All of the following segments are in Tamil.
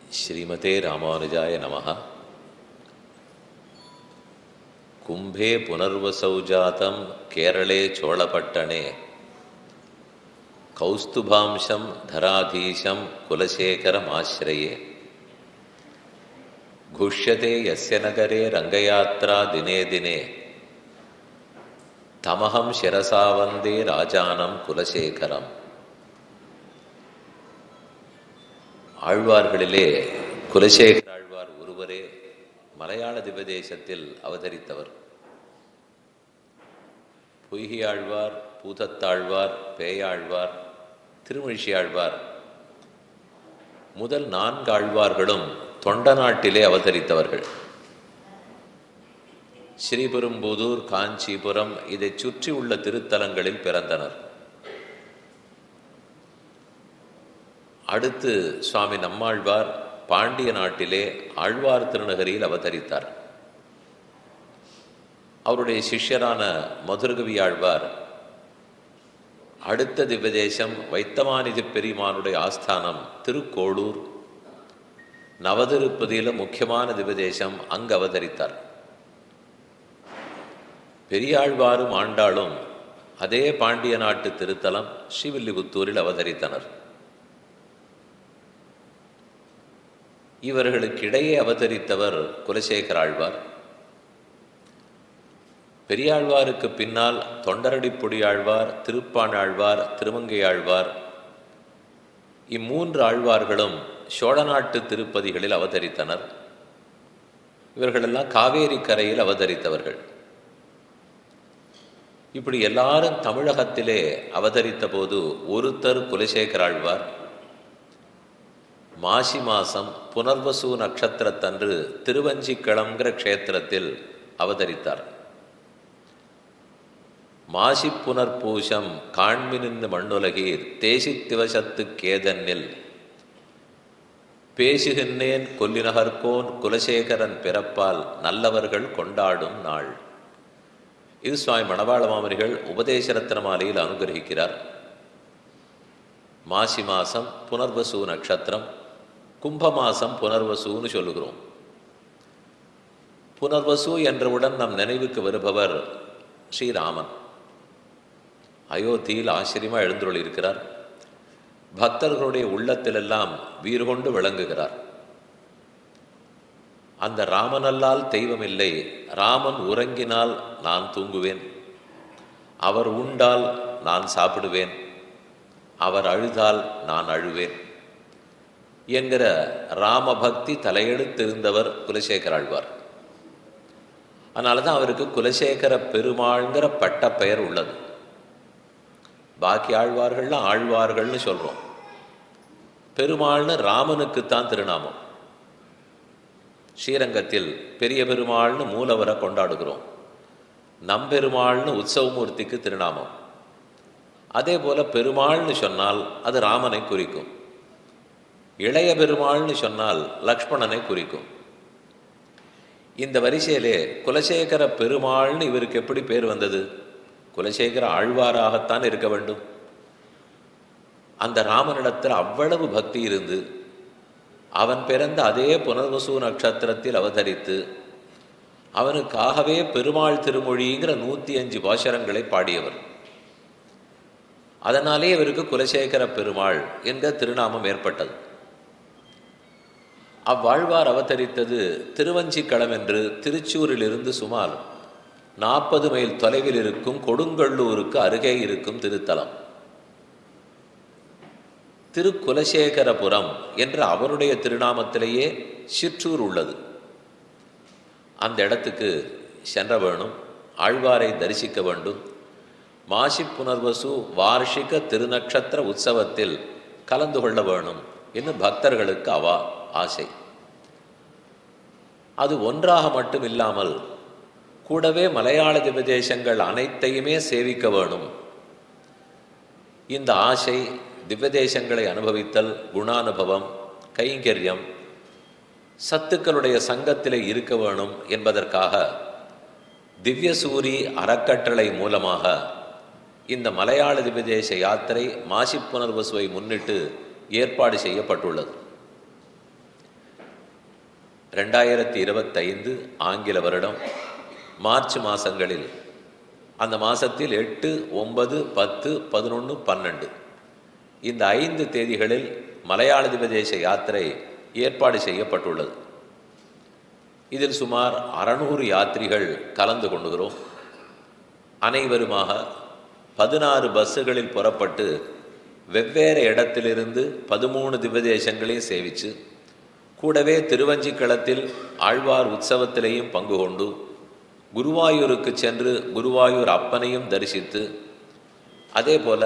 श्रीमते रामानुजाय नमः। कुंभे पुनर्वसौ जातं केरले चोळपट्टणे कौस्तुभांशं धराधीशं कुलशेखरमाश्रये घुष्यते यस्य नगरे रंगयात्रा दिने दिने तमहं शिरसा वन्दे राजानं कुलशेखरम्. ஆழ்வார்களிலே குலசேகர ஆழ்வார் ஒருவரே மலையாள திவதேசத்தில் அவதரித்தவர். பொய்கை ஆழ்வார், பூதத்தாழ்வார், பேயாழ்வார், திருமழிசை ஆழ்வார் முதல் 4 ஆழ்வார்களும் தொண்ட நாட்டிலே அவதரித்தவர்கள். ஸ்ரீபெரும்புதூர், காஞ்சிபுரம் இதை சுற்றி உள்ள திருத்தலங்களில் பிறந்தனர். அடுத்து சுவாமி நம்மாழ்வார் பாண்டிய நாட்டிலே ஆழ்வார் திருநகரியில் அவதரித்தார். அவருடைய சிஷ்யரான மதுரகவி ஆழ்வார் அடுத்த திவ்யதேசம் வைத்தமானிதி பெரியமானுடைய ஆஸ்தானம் திருக்கோளூர் நவதிருப்பதியில முக்கியமான திவ்யதேசம் அங்கு அவதரித்தார். பெரியாழ்வாரும் ஆண்டாளும் அதே பாண்டிய நாட்டு திருத்தலம் ஸ்ரீவில்லிபுத்தூரில் அவதரித்தனர். இவர்களுக்கிடையே அவதரித்தவர் குலசேகர ஆழ்வார். பெரியாழ்வாருக்கு பின்னால் தொண்டரடிப்பொடி ஆழ்வார், திருப்பாணாழ்வார், திருமங்கையாழ்வார் இம்மூன்று ஆழ்வார்களும் சோழ நாட்டு திருப்பதிகளில் அவதரித்தனர். இவர்களெல்லாம் காவேரி கரையில் அவதரித்தவர்கள். இப்படி எல்லாரும் தமிழகத்திலே அவதரித்த போது ஒருத்தர் குலசேகர ஆழ்வார் மாசி மாசம் புனர்வசு நட்சத்திரத்தன்று திருவஞ்சிக்களம்ங்கிற க்ஷேத்திரத்தில் அவதரித்தார். மாசி புனர்பூஷம் காண்மினின்று மண்ணுலகீர் தேசித்திவசத்து கேதன்னில் பேசுகின்றேன் கொல்லினகர்கோன் குலசேகரன் பிறப்பால் நல்லவர்கள் கொண்டாடும் நாள். இது சுவாமி மணவாள மாமனிகள் உபதேசரத்ன மாலையில் அனுகிரகிக்கிறார். மாசி மாசம் புனர்வசு நட்சத்திரம், கும்பமாசம் புனர்வசுன்னு சொல்லுகிறோம். புனர்வசு என்றவுடன் நம் நினைவுக்கு வருபவர் ஸ்ரீராமன். அயோத்தியில் ஆச்சரியமாக எழுந்துள்ள இருக்கிறார். பக்தர்களுடைய உள்ளத்திலெல்லாம் வீறு கொண்டு விளங்குகிறார். அந்த ராமனல்லால் தெய்வமில்லை. ராமன் உறங்கினால் நான் தூங்குவேன், அவர் உண்டால் நான் சாப்பிடுவேன், அவர் அழுதால் நான் அழுவேன் என்கிற ராமபக்தி தலையெடுத்திருந்தவர் குலசேகர ஆழ்வார். அதனால தான் அவருக்கு குலசேகர பெருமாள்ங்கிற பட்ட பெயர் உள்ளது. பாக்கி ஆழ்வார்கள்லாம் ஆழ்வார்கள்னு சொல்கிறோம். பெருமாள்னு ராமனுக்குத்தான் திருநாமம். ஸ்ரீரங்கத்தில் பெரிய பெருமாள்னு மூலவரை கொண்டாடுகிறோம். நம்பெருமாள்னு உற்சவமூர்த்திக்கு திருநாமம். அதே போல பெருமாள்னு சொன்னால் அது ராமனை குறிக்கும். இளைய பெருமாள்னு சொன்னால் லக்ஷ்மணனை குறிக்கும். இந்த வரிசையிலே குலசேகர பெருமாள்னு இவருக்கு எப்படி பேர் வந்தது? குலசேகர ஆழ்வாராகத்தான் இருக்க வேண்டும். அந்த ராமனிடத்தில் அவ்வளவு பக்தி இருந்து அவன் பிறந்த அதே புனர்வசு நட்சத்திரத்தில் அவதரித்து அவனுக்காகவே பெருமாள் திருமொழிங்கிற 105 பாசுரங்களை பாடியவர். அதனாலே இவருக்கு குலசேகர பெருமாள் என்ற திருநாமம் ஏற்பட்டது. அவ்வாழ்வார் அவதரித்தது திருவஞ்சிக்களம் என்று திருச்சூரிலிருந்து சுமார் 40 மைல் தொலைவில் இருக்கும் கொடுங்கல்லூருக்கு அருகே இருக்கும் திருத்தலம். திருக்குலசேகரபுரம் என்ற அவருடைய திருநாமத்திலேயே சிற்றூர் உள்ளது. அந்த இடத்துக்கு சென்ற வேணும், ஆழ்வாரை தரிசிக்க வேண்டும். மாசி புனர்வசு வார்ஷிக திருநக்ஷத்திர உற்சவத்தில் கலந்து கொள்ள வேணும் என்று பக்தர்களுக்கு ஆசை. அது ஒன்றாக மட்டும் இல்லாமல் கூடவே மலையாள திவ்யதேசங்கள் அனைத்தையுமே சேவிக்க வேணும். இந்த ஆசை திவ்யதேசங்களை அனுபவித்தல், குணானுபவம், கைங்கரியம், சத்துக்களுடைய சங்கத்திலே இருக்க வேணும் என்பதற்காக திவ்யசூரி அறக்கட்டளை மூலமாக இந்த மலையாள திவ்யதேச யாத்திரை மாசி புனர்வசுவை முன்னிட்டு ஏற்பாடு செய்யப்பட்டுள்ளது. 2025 ஆங்கில வருடம் மார்ச் மாதங்களில், அந்த மாதத்தில் 8, 9, 10, 11, 12 இந்த 5 தேதிகளில் மலையாள திவதேச யாத்திரை ஏற்பாடு செய்யப்பட்டுள்ளது. இதில் சுமார் 600 யாத்திரிகள் கலந்து கொண்டுகிறோம். அனைவருமாக 16 பஸ்ஸுகளில் புறப்பட்டு வெவ்வேறு இடத்திலிருந்து 13 திவதேசங்களையும் சேவித்து, கூடவே திருவஞ்சிக்களத்தில் ஆழ்வார் உற்சவத்திலேயும் பங்கு கொண்டு, குருவாயூருக்கு சென்று குருவாயூர் அப்பனையும் தரிசித்து, அதே போல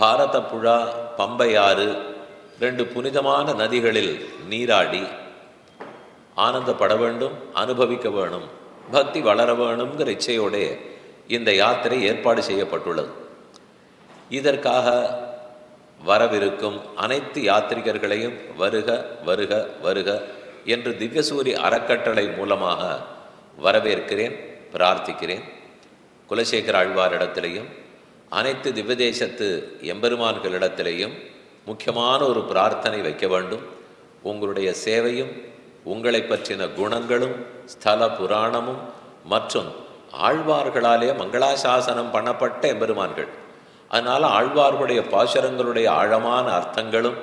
பாரத புழா, பம்பையாறு 2 புனிதமான நதிகளில் நீராடி ஆனந்தப்பட வேண்டும், அனுபவிக்க வேணும், பக்தி வளர வேணுங்கிற இச்சையோடே இந்த யாத்திரை ஏற்பாடு செய்யப்பட்டுள்ளது. இதற்காக வரவிருக்கும் அனைத்து யாத்ரிகர்களையும் வருக வருக வருக என்று திவ்யசூரி அறக்கட்டளை மூலமாக வரவேற்கிறேன், பிரார்த்திக்கிறேன். குலசேகர ஆழ்வாரிடத்திலேயும் அனைத்து திவ்யதேசத்து எம்பெருமான்களிடத்திலேயும் முக்கியமான ஒரு பிரார்த்தனை வைக்க வேண்டும். உங்களுடைய சேவையும் உங்களை பற்றின குணங்களும் ஸ்தல புராணமும் மற்றும் ஆழ்வார்களாலே மங்களாசாசனம் பண்ணப்பட்ட எம்பெருமான்கள், அதனால் ஆழ்வார்களுடைய பாசுரங்களுடைய ஆழமான அர்த்தங்களும்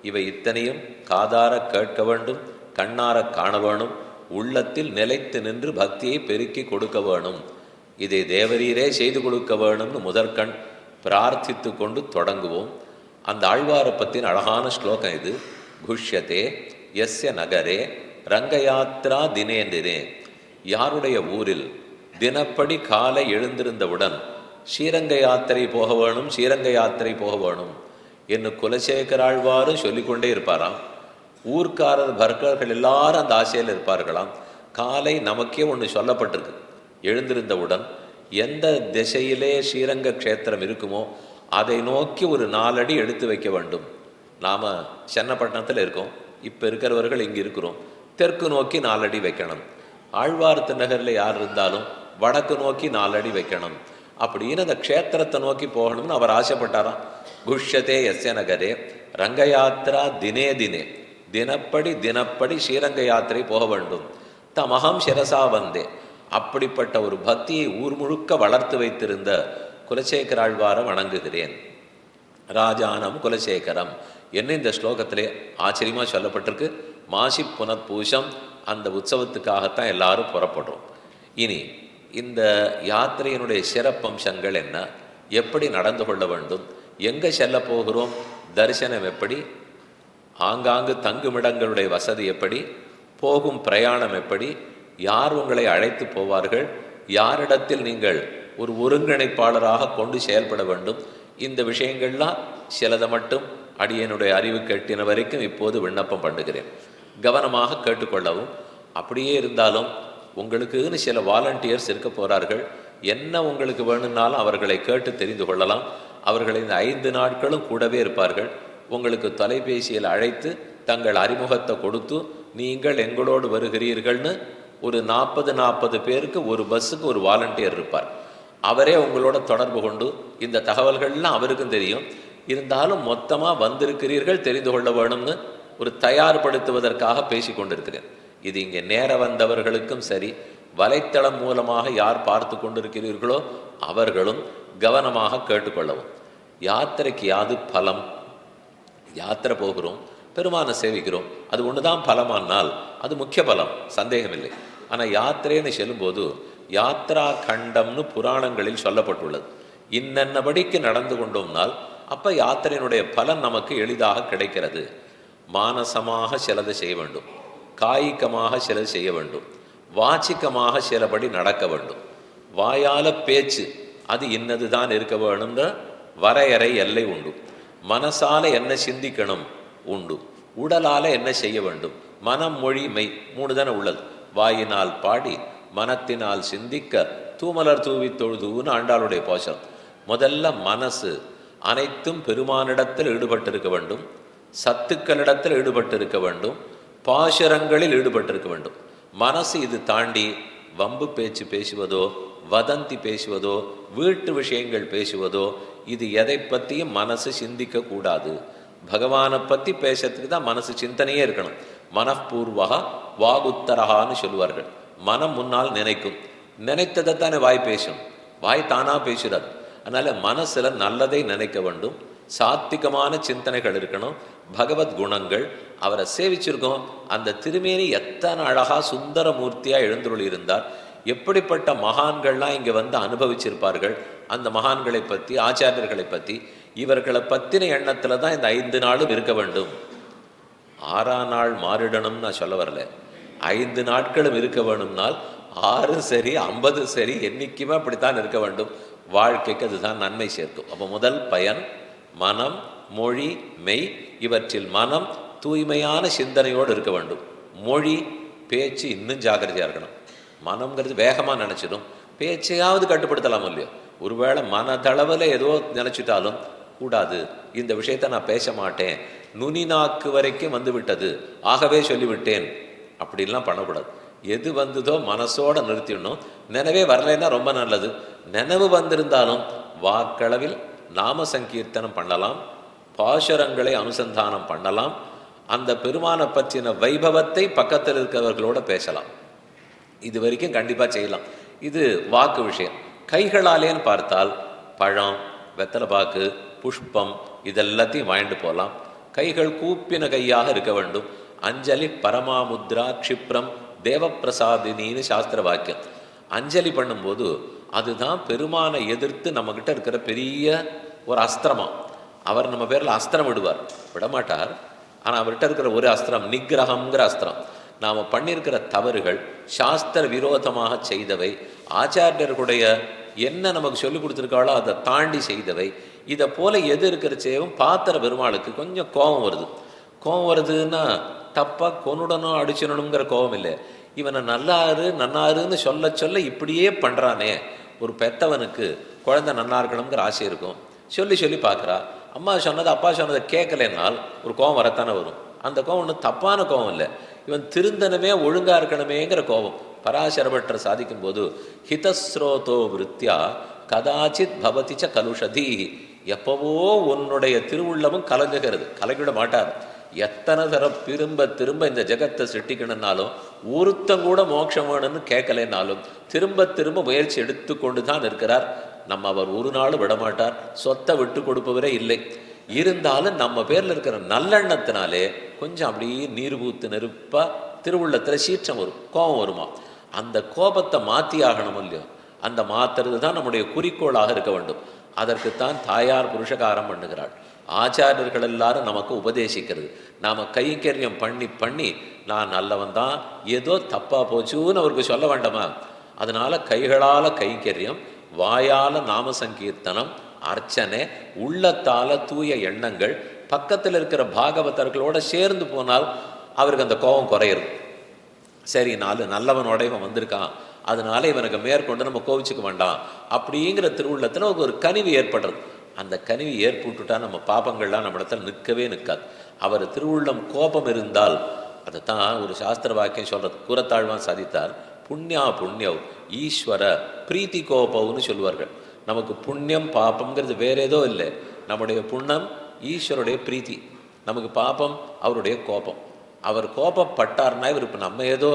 இவை இத்தனையும் காதார கேட்க வேண்டும், கண்ணார காண வேணும், உள்ளத்தில் நிலைத்து நின்று பக்தியை பெருக்கி கொடுக்க வேணும். இதை தேவரீரே செய்து கொடுக்க வேணும்னு முதற்கண் பிரார்த்தித்து கொண்டு தொடங்குவோம். அந்த ஆழ்வாரை பற்றின அழகான ஸ்லோகம் இது. குஷ்யத்தே யஸ்ய நகரே ரங்கயாத்ரா தினேந்திரே. யாருடைய ஊரில் தினப்படி காலை எழுந்திருந்தவுடன் ஸ்ரீரங்க யாத்திரை போக வேணும், ஸ்ரீரங்க யாத்திரை போக வேணும் என்று குலசேகர ஆழ்வாரும் சொல்லிக்கொண்டே இருப்பாராம். ஊர்க்காரர் பர்கர்கள் எல்லாரும் அந்த ஆசையில் இருப்பார்களாம். காலை நமக்கே ஒன்று சொல்லப்பட்டிருக்கு, எழுந்திருந்தவுடன் எந்த திசையிலே ஸ்ரீரங்க க்ஷேத்திரம் இருக்குமோ அதை நோக்கி ஒரு 4 அடி எடுத்து வைக்க வேண்டும். நாம் சென்னப்பட்டினத்தில் இருக்கோம், இப்போ இருக்கிறவர்கள் இங்கே இருக்கிறோம், தெற்கு நோக்கி 4 அடி வைக்கணும். ஆழ்வார் திருநகரில் யார் இருந்தாலும் வடக்கு நோக்கி 4 அடி வைக்கணும். அப்படின்னு அந்த க்ஷேத்திரத்தை நோக்கி போகணும்னு அவர் ஆசைப்பட்டாராம். குஷ்யத்தே யஸ்ய நகரே ரங்கயாத்ரா தினே தினே. தினப்படி தினப்படி ஸ்ரீரங்க யாத்திரை போக வேண்டும். தமகம் சிரசா வந்தே. அப்படிப்பட்ட ஒரு பக்தியை ஊர் முழுக்க வளர்த்து வைத்திருந்த குலசேகர ஆழ்வாரை வணங்குகிறேன். ராஜானம் குலசேகரம் என்ன இந்த ஸ்லோகத்திலே ஆச்சரியமாக சொல்லப்பட்டிருக்கு. மாசி புனற்பூஷம் அந்த உற்சவத்துக்காகத்தான் எல்லாரும் புறப்படுறோம். இனி இந்த யாத்திரையினுடைய சிறப்பம்சங்கள் என்ன, எப்படி நடந்து கொள்ள வேண்டும், எங்கே செல்ல போகிறோம், தரிசனம் எப்படி, ஆங்காங்கு தங்குமிடங்களுடைய வசதி எப்படி, போகும் பிரயாணம் எப்படி, யார் உங்களை அழைத்து போவார்கள், யாரிடத்தில் நீங்கள் ஒரு ஒருங்கிணைப்பாளராக கொண்டு செயல்பட வேண்டும், இந்த விஷயங்கள்லாம் சிலதை மட்டும் அடியனுடைய அறிவு கேட்டின வரைக்கும் இப்போது விண்ணப்பம் பண்ணுகிறேன். கவனமாக கேட்டுக்கொள்ளவும். அப்படியே இருந்தாலும் உங்களுக்குன்னு சில வாலண்டியர்ஸ் இருக்க போகிறார்கள். என்ன உங்களுக்கு வேணும்னாலும் அவர்களை கேட்டு தெரிந்து கொள்ளலாம். அவர்கள் இந்த 5 நாட்களும் கூடவே இருப்பார்கள். உங்களுக்கு தொலைபேசியில் அழைத்து தங்கள் அறிமுகத்தை கொடுத்து நீங்கள் எங்களோடு வருகிறீர்கள்னு ஒரு 40 பேருக்கு ஒரு பஸ்ஸுக்கு ஒரு வாலண்டியர் இருப்பார். அவரே உங்களோட தொடர்பு கொண்டு இந்த தகவல்கள்லாம் அவருக்கும் தெரியும். இருந்தாலும் மொத்தமாக வந்திருக்கிறீர்கள், தெரிந்து கொள்ள வேணும்னு ஒரு தயார்படுத்துவதற்காக பேசி கொண்டிருக்கிறேன். இது இங்கே நேர வந்தவர்களுக்கும் சரி, வலைத்தளம் மூலமாக யார் பார்த்து கொண்டிருக்கிறீர்களோ அவர்களும் கவனமாக கேட்டுக்கொள்ளவும். யாத்திரைக்கு யாது பலம்? யாத்திரை போகிறோம், பெருமானை சேவிக்கிறோம், அது ஒன்று தான் பலமானால் அது முக்கிய பலம், சந்தேகமில்லை. ஆனால் யாத்திரைன்னு செல்லும்போது யாத்ரா கண்டம்னு புராணங்களில் சொல்லப்பட்டுள்ளது. இன்னென்னபடிக்கு நடந்து கொண்டோம்னால் அப்போ யாத்திரையினுடைய பலன் நமக்கு எளிதாக கிடைக்கிறது. மானசமாக சிலதை செய்ய வேண்டும், காய்கமாக சிலது செய்ய வேண்டும், வாச்சிக்கமாக சிலபடி நடக்க வேண்டும். வாயால பேச்சு அது இன்னது தான் இருக்க வேணும்ன்ற வரையறை எல்லை உண்டு. மனசால என்ன சிந்திக்கணும் உண்டு, உடலால் என்ன செய்ய வேண்டும், மனம் மொழி மெய் 3 தானே உள்ளது. வாயினால் பாடி மனத்தினால் சிந்திக்க தூமலர் தூவி தொழுதுன்னு ஆண்டாளுடைய போஷம். முதல்ல மனசு அனைத்தும் பெருமானிடத்தில் ஈடுபட்டிருக்க வேண்டும், சத்துக்களிடத்தில் ஈடுபட்டிருக்க வேண்டும், பாசுரங்களில் ஈடுபட்டிருக்க வேண்டும். மனசு இது தாண்டி வம்பு பேச்சு பேசுவதோ, வதந்தி பேசுவதோ, வீட்டு விஷயங்கள் பேசுவதோ, இது எதை பற்றியும் மனசு சிந்திக்க கூடாது. பகவானை பற்றி பேசுறதுக்கு தான் மனசு சிந்தனையே இருக்கணும். மனப்பூர்வா வாகுத்தரகான்னு சொல்லுவார்கள். மனம் முன்னால் நினைக்கும், நினைத்ததைத்தானே வாய் பேசும், வாய் தானா பேசுறாது. அதனால மனசுல நல்லதை நினைக்க வேண்டும், சாத்விகமான சிந்தனைகள் இருக்கணும், பகவத் குணங்கள். அவரை சேவிச்சிருக்கோம். அந்த திருமேனி எத்தனை அழகா சுந்தர மூர்த்தியா எழுந்துருள் இருந்தார். எப்படிப்பட்ட மகான்கள்லாம் இங்கே வந்து அனுபவிச்சிருப்பார்கள். அந்த மகான்களை பற்றி, ஆச்சாரியர்களை பற்றி, இவர்களை பற்றின எண்ணத்தில் தான் இந்த 5 நாளும் இருக்க வேண்டும். 6ஆம் நாள் மாறிடணும்னு நான் சொல்ல வரல. 5 நாட்களும் இருக்க வேணும்னால் 6 சரி 50 சரி என்னைக்குமே அப்படித்தான் இருக்க வேண்டும். வாழ்க்கைக்கு அதுதான் நன்மை சேர்க்கும். அப்போ முதல் பயன் மனம், மொழி, மெய். இவற்றில் மனம் தூய்மையான சிந்தனையோடு இருக்க வேண்டும். மொழி, பேச்சு இன்னும் ஜாக்கிரதையாக இருக்கணும். மனம்ங்கிறது வேகமாக நினச்சிடும், பேச்சையாவது கட்டுப்படுத்தலாம் இல்லையோ. ஒருவேளை மனதளவில் ஏதோ நினச்சிட்டாலும் கூடாது, இந்த விஷயத்தை நான் பேச மாட்டேன், நுனி நாக்கு வரைக்கும் வந்து விட்டது, ஆகவே சொல்லிவிட்டேன், அப்படின்லாம் பண்ணக்கூடாது. எது வந்ததோ மனசோட நிறுத்திடணும். நினைவே வரலைன்னா ரொம்ப நல்லது. நினைவு வந்திருந்தாலும் வாக்களவில் நாம சங்கீர்த்தனம் பண்ணலாம், பாசுரங்களை அனுசந்தானம் பண்ணலாம், அந்த பெருமானை பற்றின வைபவத்தை பக்கத்தில் இருக்கிறவர்களோட பேசலாம். இது வரைக்கும் கண்டிப்பாக செய்யலாம். இது வாக்கு விஷயம். கைகளாலேன்னு பார்த்தால் பழம், வெத்தலை பாக்கு, புஷ்பம் இதெல்லாத்தையும் வாங்கிட்டு போகலாம். கைகள் கூப்பின கையாக இருக்க வேண்டும். அஞ்சலி பரமாமுத்ரா க்ஷிப்ரம் தேவப்பிரசாதினின்னு சாஸ்திர வாக்கியம். அஞ்சலி பண்ணும்போது அதுதான் பெருமானை எதிர்த்து நம்மக்கிட்ட இருக்கிற பெரிய ஒரு அஸ்திரமா. அவர் நம்ம பேரில் அஸ்திரம் விடுவார், விடமாட்டார். ஆனால் அவர்கிட்ட இருக்கிற ஒரு அஸ்திரம் நிகிரகம்ங்கிற அஸ்திரம். நாம் பண்ணியிருக்கிற தவறுகள், சாஸ்திர விரோதமாக செய்தவை, ஆச்சாரியர்களுடைய என்ன நமக்கு சொல்லி கொடுத்துருக்காளோ அதை தாண்டி செய்தவை, இதை போல எது இருக்கிறச்சேவும் பாத்திர பெருமாளுக்கு கொஞ்சம் கோபம் வருது. கோபம் வருதுன்னா தப்பாக கொன்னுடணும் அடிச்சிடணுங்கிற கோபம் இல்லை. இவனை நல்லாரு நன்னாருன்னு சொல்ல சொல்ல இப்படியே பண்ணுறானே. ஒரு பெத்தவனுக்கு குழந்தை நன்னா இருக்கணுங்கிற ஆசை இருக்கும். சொல்லி சொல்லி பார்க்குறா. அம்மா சொன்னது அப்பா சொன்னதை கேட்கலைன்னால் ஒரு கோபம் வரத்தானே வரும். அந்த கோபம் ஒன்றும் தப்பான கோபம் இல்லை, இவன் திருந்தனமே ஒழுங்காக இருக்கணுமேங்கிற கோபம். பராசரபட்டர் சாதிக்கும் போது ஹிதஸ்ரோதோ விருத்தியா கதாச்சித் பவதிச்ச கலுஷதி. எப்பவோ உன்னுடைய திருவுள்ளமும் கலங்குகிறது, கலங்கிவிட மாட்டார். எத்தனை தரம் திரும்ப திரும்ப இந்த ஜெகத்தை சிருஷ்டிக்கணும்னாலும் ஒருத்தம் கூட மோட்சம் வேணும்னு கேட்கலைன்னாலும் திரும்ப திரும்ப முயற்சி எடுத்துக்கொண்டு தான் இருக்கிறார். நம்ம அவர் ஒரு நாள் விடமாட்டார், சொத்தை விட்டு கொடுப்பவரே இல்லை. இருந்தாலும் நம்ம பேரில் இருக்கிற நல்லெண்ணத்தினாலே கொஞ்சம் அப்படியே நீர் பூத்து நெருப்பா திருவுள்ளத்தில் சீற்றம் வரும், கோபம் வருமா. அந்த கோபத்தை மாற்றி ஆகணும் இல்லையோ. அந்த மாத்துறது தான் நம்முடைய குறிக்கோளாக இருக்க வேண்டும். அதற்குத்தான் தாயார் புருஷகாரம் பண்ணுகிறாள். ஆச்சாரியர்கள் எல்லாரும் நமக்கு உபதேசிக்கிறது. நாம் கைங்கரியம் பண்ணி பண்ணி நான் நல்லவன் தான், ஏதோ தப்பாக போச்சுன்னு அவருக்கு சொல்ல வேண்டாமா. அதனால கைகளால் கைங்கரியம், வாயால் நாம சங்கீர்த்தனம், அர்ச்சனை, உள்ளத்தால தூய எண்ணங்கள், பக்கத்தில் இருக்கிற பாகவதர்களோட சேர்ந்து போனால் அவருக்கு அந்த கோபம் குறையிறது. சரி, நல்லவனோட இவன் வந்திருக்கான், அதனால இவனுக்கு மேற்கொண்டு நம்ம கோவிச்சுக்க வேண்டாம் அப்படிங்கிற திருவுள்ளத்தில் ஒரு கனிவு ஏற்படுறது. அந்த கனிவு ஏற்பட்டுட்டா நம்ம பாபங்கள்லாம் நம்ம இடத்துல நிற்கவே நிற்காது. அவர் திருவுள்ளம் கோபம் இருந்தால், அதைத்தான் ஒரு சாஸ்திர வாக்கியம் சொல்றது, கூறத்தாழ்வான் சாதித்தார். புண்ணியா புண்ணியவ் ஈஸ்வர பிரீத்தி கோபம்னு சொல்லுவார்கள். நமக்கு புண்ணியம் பாப்பம்ங்கிறது வேற ஏதோ இல்லை. நம்முடைய புண்ணியம் ஈஸ்வருடைய பிரீத்தி, நமக்கு பாப்பம் அவருடைய கோபம். அவர் கோபப்பட்டார்னா இவர் இப்போ நம்ம ஏதோ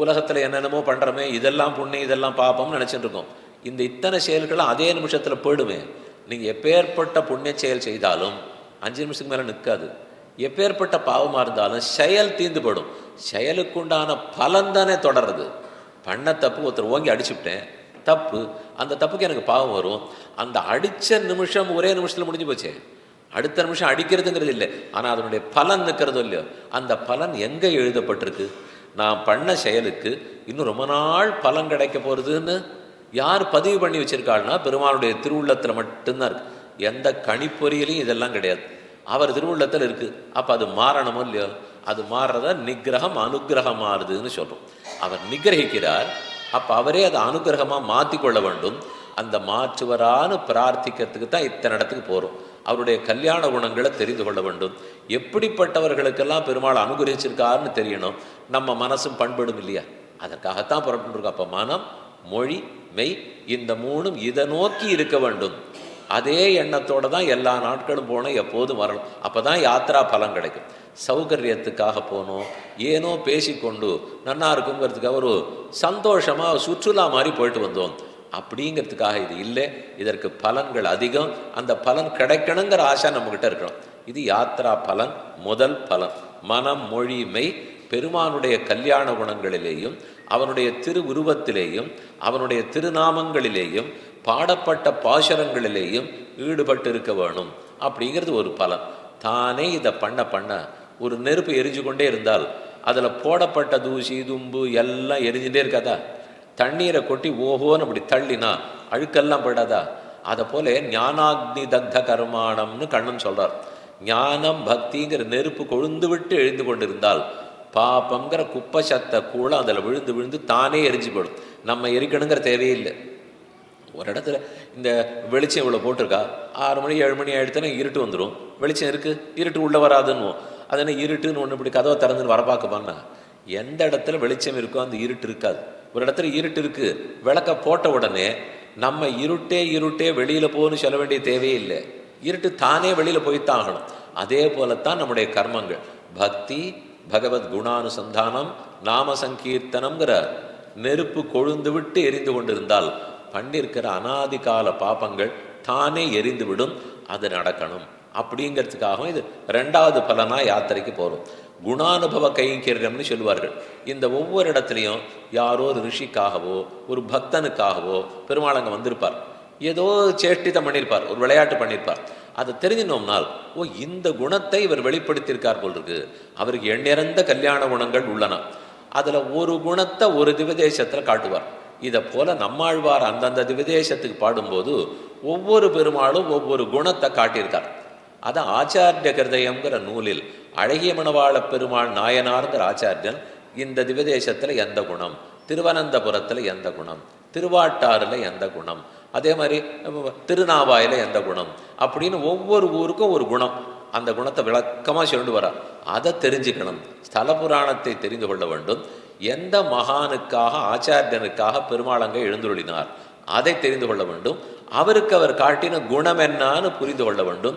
உலகத்தில் என்னென்னமோ பண்ணுறோமே, இதெல்லாம் புண்ணியம் இதெல்லாம் பாப்பம்னு நினச்சிட்டு இருக்கோம். இந்த இத்தனை செயல்களும் அதே நிமிஷத்தில் போயிடுமே. நீங்கள் எப்பேற்பட்ட புண்ணிய செயல் செய்தாலும் 5 நிமிஷத்துக்கு மேலே நிற்காது. எப்பேற்பட்ட பாவமாக இருந்தாலும் செயல் தீர்ந்து போடும். செயலுக்குண்டான பலன் தானே தொடருது. பண்ண தப்பு, ஒருத்தர் ஓங்கி அடிச்சுவிட்டேன், தப்பு. அந்த தப்புக்கு எனக்கு பாவம் வரும். அந்த அடித்த நிமிஷம் ஒரே நிமிஷத்தில் முடிஞ்சு போச்சே. அடுத்த நிமிஷம் அடிக்கிறதுங்கிறது இல்லை, ஆனால் அதனுடைய பலன் நிற்கிறதோ இல்லையோ. அந்த பலன் எங்கே எழுதப்பட்டிருக்கு? நான் பண்ண செயலுக்கு இன்னும் ரொம்ப நாள் பலன் கிடைக்க போகிறதுன்னு யார் பதிவு பண்ணி வச்சிருக்காள்னா பெருமாளுடைய திருவுள்ளத்தில் மட்டும்தான் இருக்கு. எந்த கணிப்பொறியிலையும் இதெல்லாம் கிடையாது, அவர் திருவுள்ளத்தில் இருக்குது. அப்போ அது மாறணுமோ இல்லையோ. அது மாறுறத நிகிரகம் அனுகிரகம் மாறுதுன்னு சொல்கிறோம். அவர் நிகிரகிக்கிறார், அப்போ அவரே அதை அனுகிரகமாக மாற்றி கொள்ள வேண்டும். அந்த மாற்றுவரான்னு பிரார்த்திக்கிறதுக்கு தான் இத்தனை இடத்துக்கு போகிறோம். அவருடைய கல்யாண குணங்களை தெரிந்து கொள்ள வேண்டும். எப்படிப்பட்டவர்களுக்கெல்லாம் பெருமாள் அனுகிரகிச்சிருக்காருன்னு தெரியணும். நம்ம மனசும் பண்படும் இல்லையா, அதற்காகத்தான் புறப்பட்டுருக்கோம். அப்போ மனம், மொழி, மெய் இந்த 3ம் இதை நோக்கி இருக்க வேண்டும். அதே எண்ணத்தோடு தான் எல்லா நாட்களும் போனால் எப்போதும் வரணும். அப்போ தான் யாத்திரா பலன் கிடைக்கும். சௌகரியத்துக்காக போனோம், ஏனோ பேசிக்கொண்டு நன்னா இருக்குங்கிறதுக்காக ஒரு சந்தோஷமாக சுற்றுலா மாதிரி போயிட்டு வந்தோம் அப்படிங்கிறதுக்காக இது இல்லை. இதற்கு பலன்கள் அதிகம். அந்த பலன் கிடைக்கணுங்கிற ஆசை நம்மக்கிட்ட இருக்கணும். இது யாத்ரா பலன். முதல் பலன் மனம் மொழி மெய் பெருமானுடைய கல்யாண குணங்களிலேயும் அவனுடைய திருவுருவத்திலேயும் அவனுடைய திருநாமங்களிலேயும் பாடப்பட்ட பாசுரங்களிலேயும் ஈடுபட்டு இருக்க வேணும் அப்படிங்கிறது ஒரு பலன். தானே இதை பண்ண ஒரு நெருப்பு எரிஞ்சு கொண்டே இருந்தால் அதில் போடப்பட்ட தூசி தும்பு எல்லாம் எரிஞ்சுட்டே இருக்காதா? தண்ணீரை கொட்டி ஓஹோன்னு அப்படி தள்ளினா அழுக்கெல்லாம் படாதா? அதை போல ஞானாக்னி தக்த கர்மாணம்னு கண்ணன் சொல்றார். ஞானம் பக்திங்கிற நெருப்பு கொழுந்து விட்டு எழுந்து கொண்டிருந்தால் பாப்பங்கிற குப்பை சத்த கூட அதில் விழுந்து விழுந்து தானே எரிஞ்சு போடும். நம்ம எரிக்கணுங்கிற தேவையில்லை. ஒரு இடத்துல இந்த வெளிச்சம் இவ்வளோ போட்டிருக்கா, 6 மணி 7 மணி ஆகிடுத்தானே இருட்டு வந்துடும். வெளிச்சம் இருக்குது, இருட்டு உள்ளே வராதுன்னு. அது என்ன இருட்டுன்னு ஒன்று இப்படி கதவை திறந்துன்னு வர பார்க்கப்பான்னா, எந்த இடத்துல வெளிச்சம் இருக்கோ அந்த இருட்டு இருக்காது. ஒரு இடத்துல இருட்டு இருக்குது, விளக்க போட்ட உடனே நம்ம இருட்டே வெளியில் போகணும்னு சொல்ல வேண்டிய தேவையே இல்லை. இருட்டு தானே வெளியில் போய்த்தான் ஆகணும். அதே போலத்தான் நம்முடைய கர்மங்கள். பக்தி, பகவத் குணானுசந்தானம், நாம சங்கீர்த்தனம்ங்கிற நெருப்பு கொழுந்து விட்டு எரிந்து கொண்டிருந்தால் பண்ணிருக்கிற அனாதி கால பாபங்கள் தானே எரிந்து விடும். அது நடக்கணும் அப்படிங்கிறதுக்காகவும் இது 2வது பலனா யாத்திரைக்கு போகிறோம். குணானுபவ கைங்கரியம்னு சொல்லுவார்கள். இந்த ஒவ்வொரு இடத்துலையும் யாரோ ஒரு ரிஷிக்காகவோ ஒரு பக்தனுக்காகவோ பெருமாள் அங்கே வந்திருப்பார். ஏதோ சேஷ்டிதம் பண்ணியிருப்பார், ஒரு விளையாட்டு பண்ணியிருப்பார். அதை தெரிஞ்சினோம்னால் இந்த குணத்தை இவர் வெளிப்படுத்தியிருக்கார் போல் இருக்கு. அவருக்கு எண்ணிறந்த கல்யாண குணங்கள் உள்ளன. அதில் ஒரு குணத்தை ஒரு திவதேசத்தில் காட்டுவார். இதை போல நம்மாழ்வார் அந்தந்த திவதேசத்துக்கு பாடும்போது ஒவ்வொரு பெருமாளும் ஒவ்வொரு குணத்தை காட்டியிருக்கார். அதை ஆச்சாரிய கிருதயம்ங்கிற நூலில் அழகிய மணவாள பெருமாள் நாயனார்ங்கிற ஆச்சாரியன் இந்த திவதேசத்தில் எந்த குணம், திருவனந்தபுரத்தில் எந்த குணம், திருவாட்டாறில் எந்த குணம், அதே மாதிரி திருநாவாயில் எந்த குணம் அப்படின்னு ஒவ்வொரு ஊருக்கும் ஒரு குணம். அந்த குணத்தை விளக்கமாக சொல்லிட்டு வரார். அதை தெரிஞ்சுக்கணும். ஸ்தல புராணத்தை தெரிந்து கொள்ள வேண்டும். எந்த மகானுக்காக ஆச்சாரியனுக்காக பெருமாளங்க எழுந்துருளினார் அதை தெரிந்து கொள்ள வேண்டும். அவருக்கு அவர் காட்டின குணம் என்னான்னு புரிந்து கொள்ள வேண்டும்.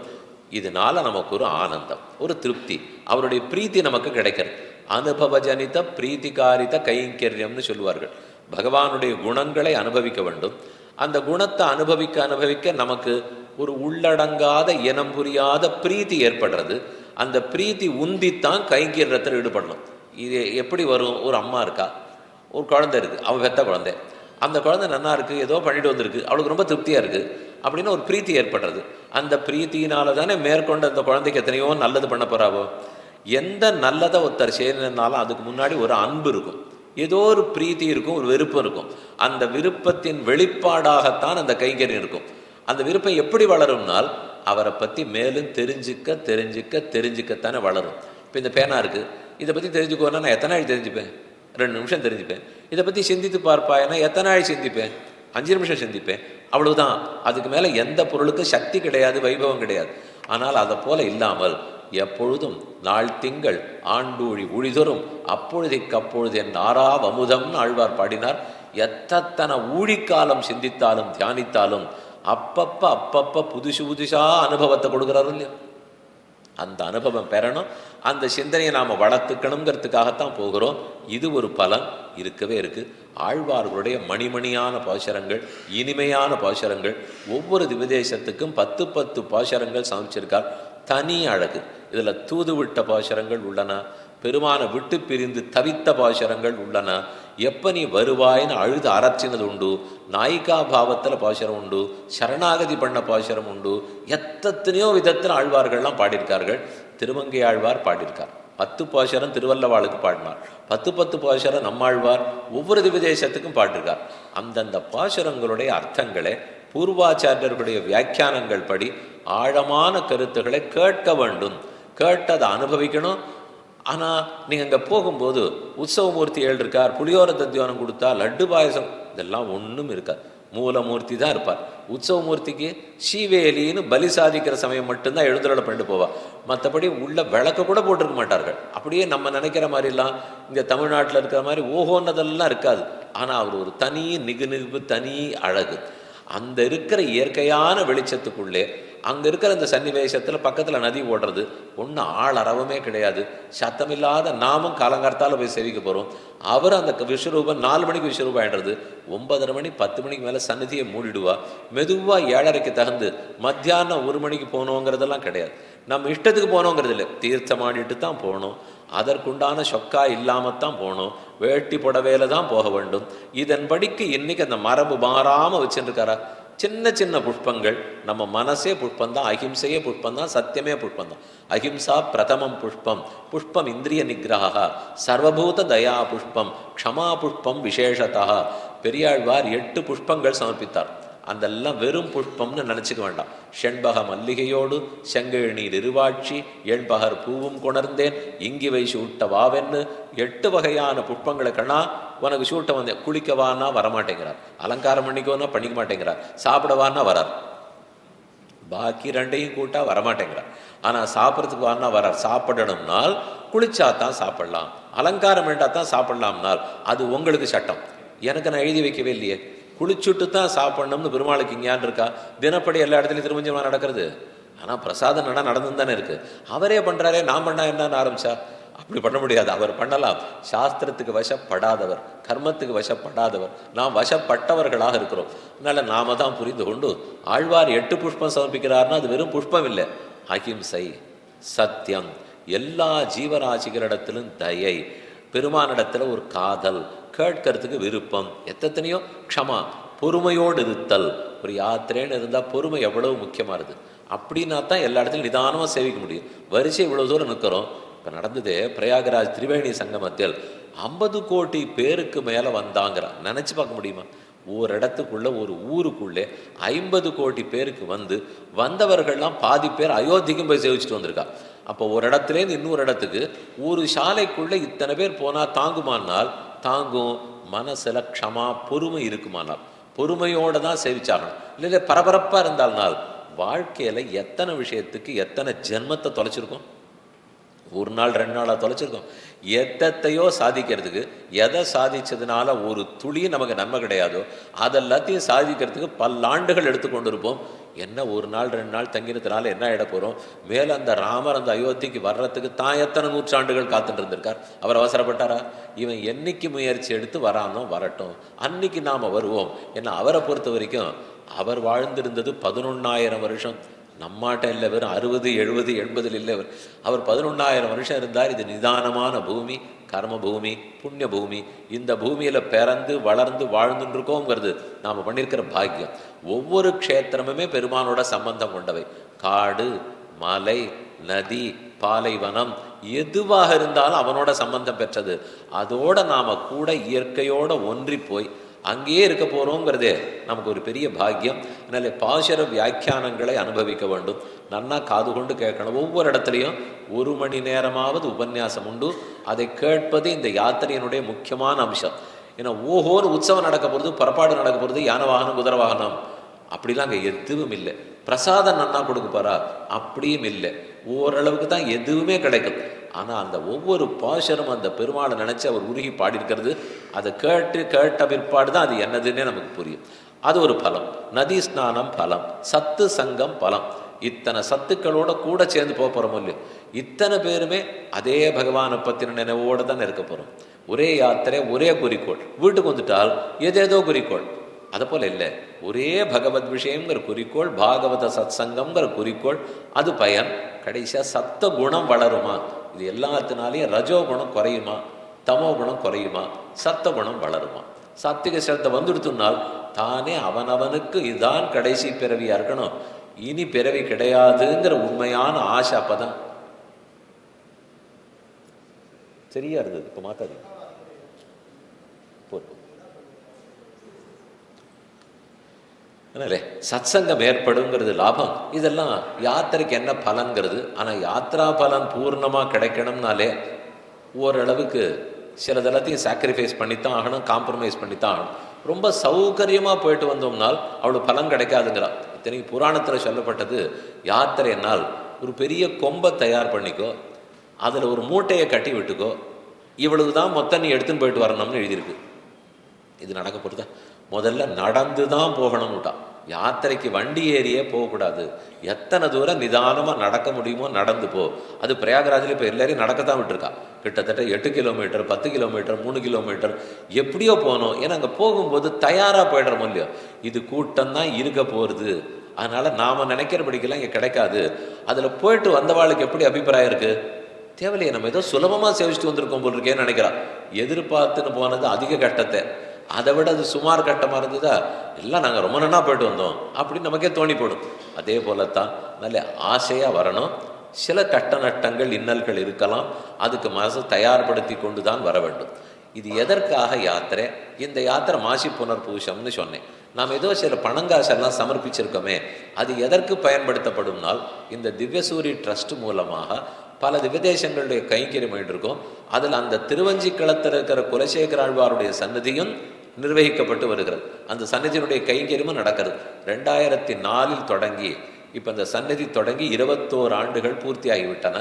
இதனால நமக்கு ஒரு ஆனந்தம், ஒரு திருப்தி, அவருடைய பிரீத்தி நமக்கு கிடைக்கிறது. அனுபவஜனித பிரீத்திகாரித கைங்கரியம்னு சொல்லுவார்கள். பகவானுடைய குணங்களை அனுபவிக்க வேண்டும். அந்த குணத்தை அனுபவிக்க நமக்கு ஒரு உள்ளடங்காத இனம் புரியாத பிரீத்தி ஏற்படுறது. அந்த பிரீத்தி உந்தித்தான் கைங்கரியத்தில் ஈடுபடணும். இது எப்படி வரும்? ஒரு அம்மா இருக்கா, ஒரு குழந்தை இருக்குது, அவள் பெத்த குழந்தை. அந்த குழந்தை நன்னா இருக்குது, ஏதோ பண்ணிட்டு வந்திருக்கு, அவளுக்கு ரொம்ப திருப்தியாக இருக்குது அப்படின்னு ஒரு பிரீத்தி ஏற்படுறது. அந்த பிரீத்தினால தானே மேற்கொண்டு அந்த குழந்தைக்கு எத்தனையோ நல்லது பண்ண போகிறாவோ. எந்த நல்லதை ஒருத்தர் செய்யணுன்னாலும் அதுக்கு முன்னாடி ஒரு அன்பு இருக்கும், ஏதோ ஒரு பிரீத்தி இருக்கும், ஒரு விருப்பம் இருக்கும். அந்த விருப்பத்தின் வெளிப்பாடாகத்தான் அந்த கைங்கரியம் இருக்கும். அந்த விருப்பம் எப்படி வளரும்னால் அவரை பற்றி மேலும் தெரிஞ்சுக்கத்தானே வளரும். இப்போ இந்த பேனா இருக்குது, இதை பற்றி தெரிஞ்சுக்கோன்னா நான் எத்தனை நாள் தெரிஞ்சுப்பேன்? 2 நிமிஷம் தெரிஞ்சுப்பேன். இதை பற்றி சிந்தித்து பார்ப்பாயன்னா எத்தனை நாள் சிந்திப்பேன்? 5 நிமிஷம் சிந்திப்பேன், அவ்வளவுதான். அதுக்கு மேலே எந்த பொருளுக்கு சக்தி கிடையாது, வைபவம் கிடையாது. ஆனால் அதை போல இல்லாமல் எப்பொழுதும் நாள் திங்கள் ஆண்டூழி ஊழிதொரும் அப்பொழுதைக்கப்பொழுது என் நாராவ் அமுதம்னு ஆழ்வார் பாடினார். எத்தனை ஊழிக்காலம் சிந்தித்தாலும் தியானித்தாலும் அப்பப்ப புதுசா அனுபவத்தை கொடுக்குறாரு இல்லையா? அந்த அனுபவம் பெறணும், அந்த சிந்தனையை நாம் வளர்த்துக்கணுங்கிறதுக்காகத்தான் போகிறோம். இது ஒரு பலன் இருக்கவே இருக்குது. ஆழ்வார்களுடைய மணிமணியான பாசுரங்கள், இனிமையான பாசுரங்கள், ஒவ்வொரு திவதேசத்துக்கும் 10 பாசுரங்கள் சமைச்சிருக்கார். தனி அழகு. இதில் தூதுவிட்ட பாசுரங்கள் உள்ளன, பெருமான விட்டு பிரிந்து தவித்த பாசுரங்கள் உள்ளன, எப்போ நீ வருவாயின்னு அழுது அரற்றினது உண்டு, நாயிகா பாவத்தில் பாசுரம் உண்டு, சரணாகதி பண்ண பாசுரம் உண்டு. எத்தனையோ விதத்தில் ஆழ்வார்கள்லாம் பாடியிருக்கார்கள். திருமங்கை ஆழ்வார் பாடியிருக்கார். 10 பாசுரம் திருவல்லவாளுக்கு பாடினார். 10 பாசுரம் நம்மாழ்வார் ஒவ்வொரு திவதேசத்துக்கும் பாடியிருக்கார். அந்தந்த பாசுரங்களுடைய அர்த்தங்களை பூர்வாச்சாரியர்களுடைய வியாக்கியானங்கள் படி ஆழமான கருத்துக்களை கேட்க வேண்டும், கேட்டதை அனுபவிக்கணும். ஆனால் நீங்கள் அங்கே போகும்போது உற்சவமூர்த்தி இருக்கார், புளியோர தத்தியானம் கொடுத்தா, லட்டு பாயசம், இதெல்லாம் ஒன்றும் இருக்காது. மூலமூர்த்தி தான் இருப்பார். உற்சவமூர்த்திக்கு ஸ்ரீவேலின்னு பலி சாதிக்கிற சமயம் மட்டும்தான் எழுந்துருளை பண்ணிட்டு போவாள். மற்றபடி உள்ள விளக்க கூட போட்டிருக்க மாட்டார்கள். அப்படியே நம்ம நினைக்கிற மாதிரிலாம் இங்கே தமிழ்நாட்டில் இருக்கிற மாதிரி ஓஹோன்னதெல்லாம் இருக்காது. ஆனால் அவர் ஒரு தனி நிகுநிகு, தனி அழகு. அந்த இருக்கிற இயற்கையான வெளிச்சத்துக்குள்ளே அங்கே இருக்கிற இந்த சன்னிவேசத்தில் பக்கத்தில் நதி ஓடுறது, ஒன்றும் ஆள் அறவமே கிடையாது, சத்தமில்லாத நாமும் காலங்காலத்தால் போய் சேவிக்க போகிறோம். அவர் அந்த விஸ்வரூபம் 4 மணிக்கு விஸ்வரூபம் ஆகிடுறது, 9:30 மணி 10 மணிக்கு மேலே சன்னதியை மூடிடுவா. மெதுவாக 7:30க்கு தகுந்து மத்தியானம் 1 மணிக்கு போகணுங்கிறதெல்லாம் கிடையாது. நம்ம இஷ்டத்துக்கு போகணுங்கிறது இல்லை, தீர்த்தமாடிட்டு தான் போகணும். அதற்குண்டான சொக்கா இல்லாமல் தான் போகணும், வேட்டி புடவையில தான் போக வேண்டும். இதன்படிக்கு இன்னைக்கு அந்த மரபு மாறாமல் வச்சுருக்காரா? சின்ன சின்ன புஷ்பங்கள், நம்ம மனசே புஷ்பந்தான், அஹிம்சையே புஷ்பந்தான், சத்தியமே புஷ்பந்தான். அஹிம்சா பிரதமம் புஷ்பம், புஷ்பம் இந்திரிய நிகிரகா, சர்வபூத தயா புஷ்பம், க்ஷமா புஷ்பம் விசேஷதா. பெரியாழ்வார் 8 புஷ்பங்கள் சமர்ப்பித்தார். அதெல்லாம் வெறும் புஷ்பம்னு நினச்சிக்க வேண்டாம். செண்பக மல்லிகையோடு செங்கழநீர் இருவாட்சி எண்பகர் பூவும் கொணர்ந்தேன் இங்கிவை சூட்ட வாவென்னு 8 வகையான புஷ்பங்களை கண்ணா உனக்கு சூட்ட வந்தேன். குளிக்கவான்னா வரமாட்டேங்கிறார், அலங்காரம் பண்ணிக்கோன்னா பண்ணிக்க மாட்டேங்கிறார், சாப்பிடவான்னா வரார், பாக்கி 2ஐயும் கூட்டா வரமாட்டேங்கிறார். ஆனால் சாப்பிட்றதுக்கு வான்னா வரார். சாப்பிடணும்னால் குளிச்சா தான் சாப்பிடலாம், அலங்காரம் வேண்டா தான் சாப்பிடலாம்னால் அது உங்களுக்கு சட்டம். எனக்கு நான் எழுதி வைக்கவே இல்லையே. குளிச்சுட்டு தான் சாப்பிட்ணும்னு பெருமாளுக்கு இங்கேயான் இருக்கா? தினப்படி எல்லா இடத்துலையும் திருமஞ்சமாக நடக்கிறது. ஆனால் பிரசாதம் நடந்து தானே இருக்குது. அவரே பண்ணுறாரே, நான் பண்ணா என்னன்னு ஆரம்பிச்சா அப்படி பண்ண முடியாது. அவர் பண்ணலாம். சாஸ்திரத்துக்கு வசப்படாதவர், கர்மத்துக்கு வசப்படாதவர், நாம் வசப்பட்டவர்களாக இருக்கிறோம். அதனால் நாம தான் புரிந்து கொண்டு ஆழ்வார் 8 புஷ்பம் சமர்ப்பிக்கிறார்னா அது வெறும் புஷ்பம் இல்லை. அஹிம்சை, சத்தியம், எல்லா ஜீவராசிகளிடத்திலும் தயை, பெருமானிடத்தில் ஒரு காதல், கேட்கறதுக்கு விருப்பம், எத்தனையோ க்ஷமா, பொறுமையோடு இருத்தல். ஒரு யாத்திரைன்னு இருந்தால் பொறுமை எவ்வளவு முக்கியமாக இருக்குது. அப்படின்னா தான் எல்லா இடத்துலையும் நிதானமாக சேவிக்க முடியும். வரிசை இவ்வளோ தூரம் நிற்கிறோம். இப்போ நடந்தது பிரயாகராஜ் திரிவேணி சங்கமத்தில் 50 கோடி பேருக்கு மேலே வந்தாங்கிறான். நினச்சி பார்க்க முடியுமா? ஒரு இடத்துக்குள்ள, ஒரு ஊருக்குள்ளே 50 கோடி பேருக்கு வந்தவர்கள்லாம் பாதி பேர் அயோத்திக்கும் போய் சேவிச்சுட்டு வந்திருக்கா. அப்போ ஒரு இடத்துலேருந்து இன்னொரு இடத்துக்கு ஒரு சாலைக்குள்ளே இத்தனை பேர் போனால் தாங்குமானால் தாங்கும். மனசில் க்ஷமா பொறுமை இருக்குமானால் பொறுமையோடு தான் சேவிச்சாகணும். இல்லை பரபரப்பாக இருந்தால்னால் வாழ்க்கையில் எத்தனை விஷயத்துக்கு எத்தனை ஜென்மத்தை தொலைச்சிருக்கோம். 1 நாள் 2 நாளாக தொலைச்சிருக்கோம். எத்தையோ சாதிக்கிறதுக்கு, எதை சாதிச்சதுனால ஒரு துளி நமக்கு நன்மை கிடையாதோ அதெல்லாத்தையும் சாதிக்கிறதுக்கு பல்லாண்டுகள் எடுத்துக்கொண்டு இருப்போம். என்ன 1 நாள் 2 நாள் தங்கினதுனால என்ன ஆகிட போகிறோம்? மேலே அந்த ராமர் அந்த அயோத்திக்கு வர்றதுக்கு தான் எத்தனை நூற்றாண்டுகள் காத்துட்டு இருந்திருக்கார். அவர் அவசரப்பட்டாரா? இவன் என்னைக்கு முயற்சி எடுத்து வரானோ வரட்டும், அன்னைக்கு நாம் வருவோம். ஏன்னா அவரை பொறுத்த வரைக்கும் அவர் வாழ்ந்திருந்தது 11,000 வருஷம். நம்மாட்ட இல்லை, வெறும் 60, 70, 80 இல்லை. அவர் 11,000 வருஷம் இருந்தார். இது நிதானமான பூமி, கர்ம பூமி, புண்ணிய பூமி. இந்த பூமியில் பிறந்து வளர்ந்து வாழ்ந்துருக்கோங்கிறது நாம் பண்ணியிருக்கிற பாக்கியம். ஒவ்வொரு க்ஷேத்திரமுமே பெருமானோட சம்பந்தம் கொண்டவை. காடு, மலை, நதி, பாலைவனம், எதுவாக இருந்தாலும் அவனோட சம்பந்தம் பெற்றது. அதோட நாம் கூட இயற்கையோட ஒன்றி போய் அங்கேயே இருக்க போகிறோங்கிறதே நமக்கு ஒரு பெரிய பாக்கியம். அதனால் பாசுர வியாக்கியானங்களை அனுபவிக்க வேண்டும். நன்னா காது கொண்டு கேட்கணும். ஒவ்வொரு இடத்துலையும் 1 மணி நேரமாவது உபன்யாசம் உண்டு. அதை கேட்பது இந்த யாத்திரையினுடைய முக்கியமான அம்சம். ஏன்னா ஓஹோன்னு உற்சவம் நடக்க போகிறது, புறப்பாடு நடக்க போகிறது, யானை வாகனம், குதிரை வாகனம் அப்படிலாம் அங்கே எதுவும் இல்லை. பிரசாதம் நன்னா கொடுக்க போறா அப்படியும் இல்லை. ஓரளவுக்கு தான் எதுவுமே கிடைக்கும். ஆனால் அந்த ஒவ்வொரு பாசுரம் அந்த பெருமாளை நினச்சி அவர் உருகி பாடியிருக்கிறது, அதை கேட்ட பிற்பாடு தான் அது என்னதுன்னே நமக்கு புரியும். அது ஒரு பலம். நதி ஸ்நானம் பலம், சத்து சங்கம் பலம். இத்தனை சத்துக்களோட கூட சேர்ந்து போகிறோம் இல்லையோ, இத்தனை பேருமே அதே பகவானை பற்றின நினைவோடு தான் இருக்க போகிறோம். ஒரே யாத்திரை, ஒரே குறிக்கோள். வீட்டுக்கு வந்துட்டால் ஏதேதோ குறிக்கோள். அதை போல் இல்லை, ஒரே பகவத் விஷயங்கிற குறிக்கோள், பாகவத சத் சங்கம்ங்கிற குறிக்கோள். அது பயன். கடைசியாக சத்த குணம் வளருமா? இது எல்லாத்தினாலேயும் ரஜோ குணம் குறையுமா, தமோ குணம் குறையுமா, சத்த குணம் வளருமா? சாத்விக சிரத்தை வந்துடுத்துனால் தானே அவனவனுக்கு இதுதான் கடைசி பிறவியாக இருக்கணும், இனி பிறவி கிடையாதுங்கிற உண்மையான ஆசை அப்பதான் சரியா இருந்தது. இப்போ மாத்தாதீங்க. அதனால சத்சங்கம் ஏற்படுங்கிறது லாபம். இதெல்லாம் யாத்திரைக்கு என்ன பலன்கிறது. ஆனால் யாத்ரா பலன் பூர்ணமாக கிடைக்கணும்னாலே ஓரளவுக்கு சிலதெல்லாத்தையும் சாக்ரிஃபைஸ் பண்ணித்தான் ஆகணும், காம்ப்ரமைஸ் பண்ணித்தான் ஆகணும். ரொம்ப சௌகரியமாக போயிட்டு வந்தோம்னால் அவ்வளோ பலன் கிடைக்காதுங்கிறான். இத்தனைக்கு புராணத்தில் சொல்லப்பட்டது, யாத்திரைனால் ஒரு பெரிய கொம்பை தயார் பண்ணிக்கோ, அதில் ஒரு மூட்டையை கட்டி விட்டுக்கோ, இவ்வளவு தான் மொத்தம் நீ எடுத்துன்னு போயிட்டு வரணும்னு எழுதியிருக்கு. இது நடக்க போகிறதா? முதல்ல நடந்து தான் போகணும்னுட்டான். யாத்திரைக்கு வண்டி ஏறியே போகக்கூடாது. எத்தனை தூரம் நிதானமாக நடக்க முடியுமோ நடந்து போ. அது பிரயாகராஜில் இப்போ எல்லாரையும் நடக்கத்தான் விட்டுருக்கா. கிட்டத்தட்ட 8 கிலோமீட்டர், 10 கிலோமீட்டர், 3 கிலோமீட்டர் எப்படியோ போகணும். ஏன்னா அங்கே போகும்போது தயாராக போயிடுறோம் இல்லையோ. இது கூட்டம் தான் இருக்க போகிறது. அதனால் நாம் நினைக்கிறபடிக்கெல்லாம் இங்கே கிடைக்காது. அதில் போயிட்டு வந்தவாளுக்கு எப்படி அபிப்பிராயம் இருக்குது? தேவையில்லையே, நம்ம ஏதோ சுலபமாக சேவிச்சுட்டு வந்திருக்கோம் போல் இருக்கேன்னு நினைக்கிறான். எதிர்பார்த்துன்னு போனது அதிக கட்டத்தை, அதை விட அது சுமார் கட்டமாக இருந்ததா, எல்லாம் நாங்கள் ரொம்ப நன்னா போயிட்டு வந்தோம் அப்படின்னு நமக்கே தோணி போடும். அதே போலத்தான் நல்ல ஆசையாக வரணும். சில கட்ட நட்டங்கள் இன்னல்கள் இருக்கலாம். அதுக்கு மனசு தயார்படுத்தி கொண்டு தான் வர வேண்டும். இது எதற்காக யாத்திரை? இந்த யாத்திரை மாசி புனர்பூஷம்னு சொன்னேன். நாம் ஏதோ சில பணங்காசெல்லாம் சமர்ப்பிச்சிருக்கோமே, அது எதற்கு பயன்படுத்தப்படும்னால் இந்த திவ்யசூரி ட்ரஸ்ட் மூலமாக பல விதேசங்களுடைய கைங்கரியம் இருக்கும். அதில் அந்த திருவஞ்சிக்களத்தில் இருக்கிற குலசேகர ஆழ்வாருடைய சன்னதியும் நிர்வகிக்கப்பட்டு வருகிறது. அந்த சன்னதியினுடைய கைங்கரியமும் நடக்கிறது. 2004 தொடங்கி இப்போ இந்த சன்னதி தொடங்கி 21 ஆண்டுகள் பூர்த்தி ஆகிவிட்டன.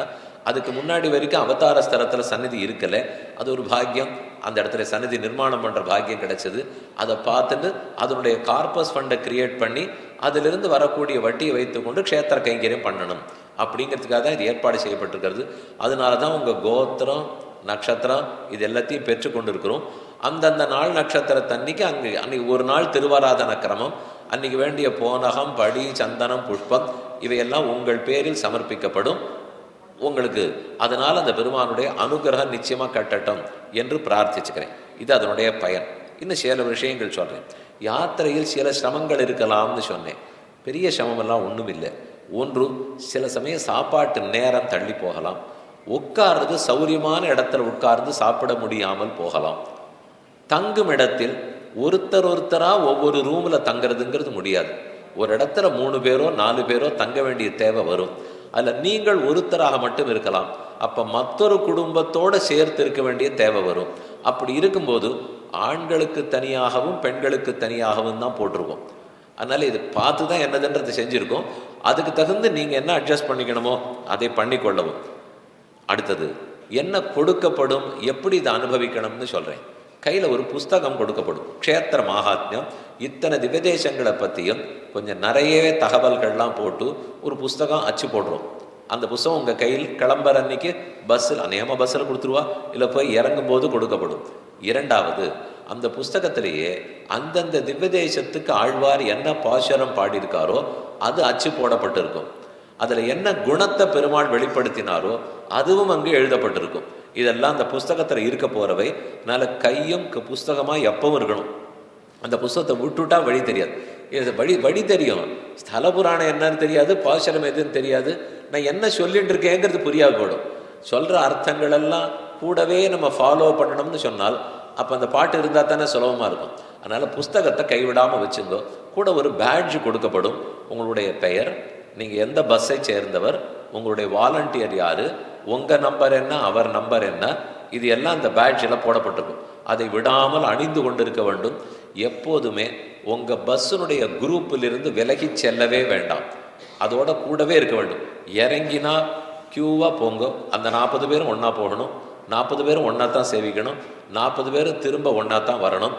அதுக்கு முன்னாடி வரைக்கும் அவதார ஸ்தலத்தில் சன்னதி இருக்கலை. அது ஒரு பாக்கியம். அந்த இடத்துல சன்னதி நிர்மாணம் பண்ணுற பாக்கியம் கிடைச்சது. அதை பார்த்துட்டு அதனுடைய கார்பஸ் ஃபண்டை கிரியேட் பண்ணி அதிலிருந்து வரக்கூடிய வட்டியை வைத்துக்கொண்டு க்ஷேத்திர கைங்கரியம் பண்ணணும் அப்படிங்கிறதுக்காக தான் இது ஏற்பாடு செய்யப்பட்டிருக்கிறது. அதனால தான் உங்கள் கோத்திரம், நட்சத்திரம் இது எல்லாத்தையும் பெற்று கொண்டு இருக்கிறோம். அந்தந்த நாள் நட்சத்திரத்தன்னைக்கு அன்னைக்கு ஒரு நாள் திருவாராதன கிரமம், அன்னைக்கு வேண்டிய போனகம், படி, சந்தனம், புஷ்பம் இவையெல்லாம் உங்கள் பேரில் சமர்ப்பிக்கப்படும் உங்களுக்கு. அதனால் அந்த பெருமானுடைய அனுகிரகம் நிச்சயமாக கட்டட்டும் என்று பிரார்த்திச்சுக்கிறேன். இது அதனுடைய பயன். இன்னும் சில விஷயங்கள் சொல்கிறேன். யாத்திரையில் சில சிரமங்கள் இருக்கலாம்னு சொன்னேன். பெரிய சிரமமெல்லாம் ஒன்றும் இல்லை. ஒன்று, சில சமயம் சாப்பாட்டு நேரம் தள்ளி போகலாம். உட்கார்றது சௌரியமான இடத்துல உட்கார்ந்து சாப்பிட முடியாமல் போகலாம். தங்கும் இடத்தில் ஒருத்தராக ஒவ்வொரு ரூமில் தங்கிறதுங்கிறது முடியாது. ஒரு இடத்துல 3 பேரோ 4 பேரோ தங்க வேண்டிய தேவை வரும். அதில் நீங்கள் ஒருத்தராக மட்டும் இருக்கலாம். அப்போ மற்றொரு குடும்பத்தோடு சேர்த்து இருக்க வேண்டிய தேவை வரும். அப்படி இருக்கும்போது ஆண்களுக்கு தனியாகவும் பெண்களுக்கு தனியாகவும் தான் போட்டிருக்கோம். அதனால் இது பார்த்து தான் என்னதுன்றதை செஞ்சுருக்கோம். அதுக்கு தகுந்து நீங்கள் என்ன அட்ஜஸ்ட் பண்ணிக்கணுமோ அதை பண்ணிக்கொள்ளவும். அடுத்தது என்ன கொடுக்கப்படும், எப்படி இதை அனுபவிக்கணும்னு சொல்கிறேன். கையில் ஒரு புஸ்தகம் கொடுக்கப்படும். க்ஷேத்திர மகாத்மியம் இத்தனை திவ்யதேசங்களை பற்றியும் கொஞ்சம் நிறையவே தகவல்கள்லாம் போட்டு ஒரு புஸ்தகம் அச்சு போடுறோம். அந்த புஸ்தகம் உங்கள் கையில் கிளம்புற அன்னைக்கு பஸ்ஸில் அநேகமாக பஸ்ஸில் கொடுத்துருவா, இல்லை போய் இறங்கும்போது கொடுக்கப்படும். இரண்டாவது, அந்த புஸ்தகத்திலேயே அந்தந்த திவ்யதேசத்துக்கு ஆழ்வார் என்ன பாசுரம் பாடியிருக்காரோ அது அச்சு போடப்பட்டிருக்கும். அதில் என்ன குணத்தை பெருமாள் வெளிப்படுத்தினாரோ அதுவும் அங்கே எழுதப்பட்டிருக்கும். இதெல்லாம் அந்த புஸ்தகத்தில் இருக்க போகிறவை. அதனால் கையும் புஸ்தகமாக எப்பவும் இருக்கணும். அந்த புஸ்தகத்தை விட்டுவிட்டா வழி தெரியாது. இது வழி தெரியும், ஸ்தல புராணம் என்னன்னு தெரியாது, பாசுரம் எதுன்னு தெரியாது, நான் என்ன சொல்லிட்டு இருக்கேங்கிறது புரியாது போடும். சொல்கிற அர்த்தங்கள் எல்லாம் கூடவே நம்ம ஃபாலோ பண்ணணும்னு சொன்னால் அப்போ அந்த பாட்டு இருந்தால் தானே சுலபமாக இருக்கும். அதனால் புஸ்தகத்தை கைவிடாமல் வச்சுங்கோ. கூட ஒரு பேட்ஜ் கொடுக்கப்படும். உங்களுடைய பெயர், நீங்கள் எந்த பஸ்ஸை சேர்ந்தவர், உங்களுடைய வாலண்டியர் யார், உங்கள் நம்பர் என்ன, அவர் நம்பர் என்ன, இது எல்லாம் அந்த பேட்ஜில் போடப்பட்டிருக்கும். அதை விடாமல் அணிந்து கொண்டிருக்க வேண்டும். எப்போதுமே உங்கள் பஸ்ஸினுடைய குரூப்பிலிருந்து விலகி செல்லவே வேண்டாம். அதோட கூடவே இருக்க வேண்டும். இறங்கினா க்யூவாக போங்க. அந்த 40 பேரும் ஒன்றா போகணும். 40 பேரும் ஒன்றா தான் சேவிக்கணும். 40 பேரும் திரும்ப ஒன்றா தான் வரணும்.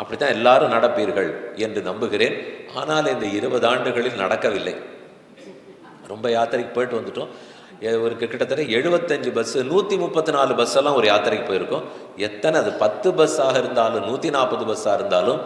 அப்படி தான் எல்லாரும் நடப்பீர்கள் என்று நம்புகிறேன். ஆனால் இந்த 20 ஆண்டுகளில் நடக்கவில்லை. ரொம்ப யாத்திரைக்கு போயிட்டு வந்துட்டோம். ஒரு கிட்டத்தட்ட 75 பஸ்ஸு, 134 பஸ்ஸெல்லாம் ஒரு யாத்திரைக்கு போயிருக்கோம். எத்தனை அது 10 பஸ்ஸாக இருந்தாலும் 140 பஸ்ஸாக இருந்தாலும்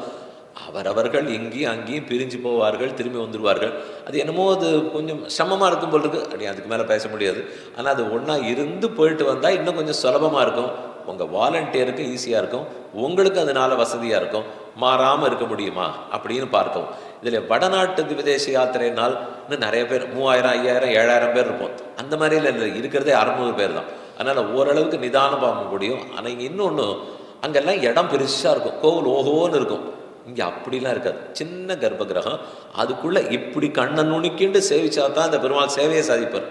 அவரவர்கள் இங்கேயும் அங்கேயும் பிரிஞ்சு போவார்கள், திரும்பி வந்துடுவார்கள். அது என்னமோ அது கொஞ்சம் சிரமமாக இருக்கும் போல் இருக்குது. அப்படி அதுக்கு மேலே பேச முடியாது. ஆனால் அது ஒன்றா இருந்து போயிட்டு வந்தால் இன்னும் கொஞ்சம் சுலபமாக இருக்கும். உங்கள் வாலண்டியருக்கு ஈஸியாக இருக்கும், உங்களுக்கு அதனால வசதியாக இருக்கும். மாறாமல் இருக்க முடியுமா அப்படின்னு பார்க்கவும். இதில் வடநாட்டு விதேச யாத்திரைனால் இன்னும் நிறைய பேர் 3000, 5000, 7000 பேர் இருப்போம். அந்த மாதிரியில் இல்லை, இருக்கிறதே 600 பேர் தான். அதனால் ஓரளவுக்கு நிதானம் பார்க்க முடியும். ஆனால் இங்கே இன்னொன்று, அங்கெல்லாம் இடம் பெருசாக இருக்கும், கோவில் ஓஹோன்னு இருக்கும். இங்கே அப்படிலாம் இருக்காது. சின்ன கர்ப்ப கிரகம், அதுக்குள்ளே இப்படி கண்ணை நுணுக்கிண்டு சேவிச்சா தான் அந்த பெருமாள் சேவையை சாதிப்பார்.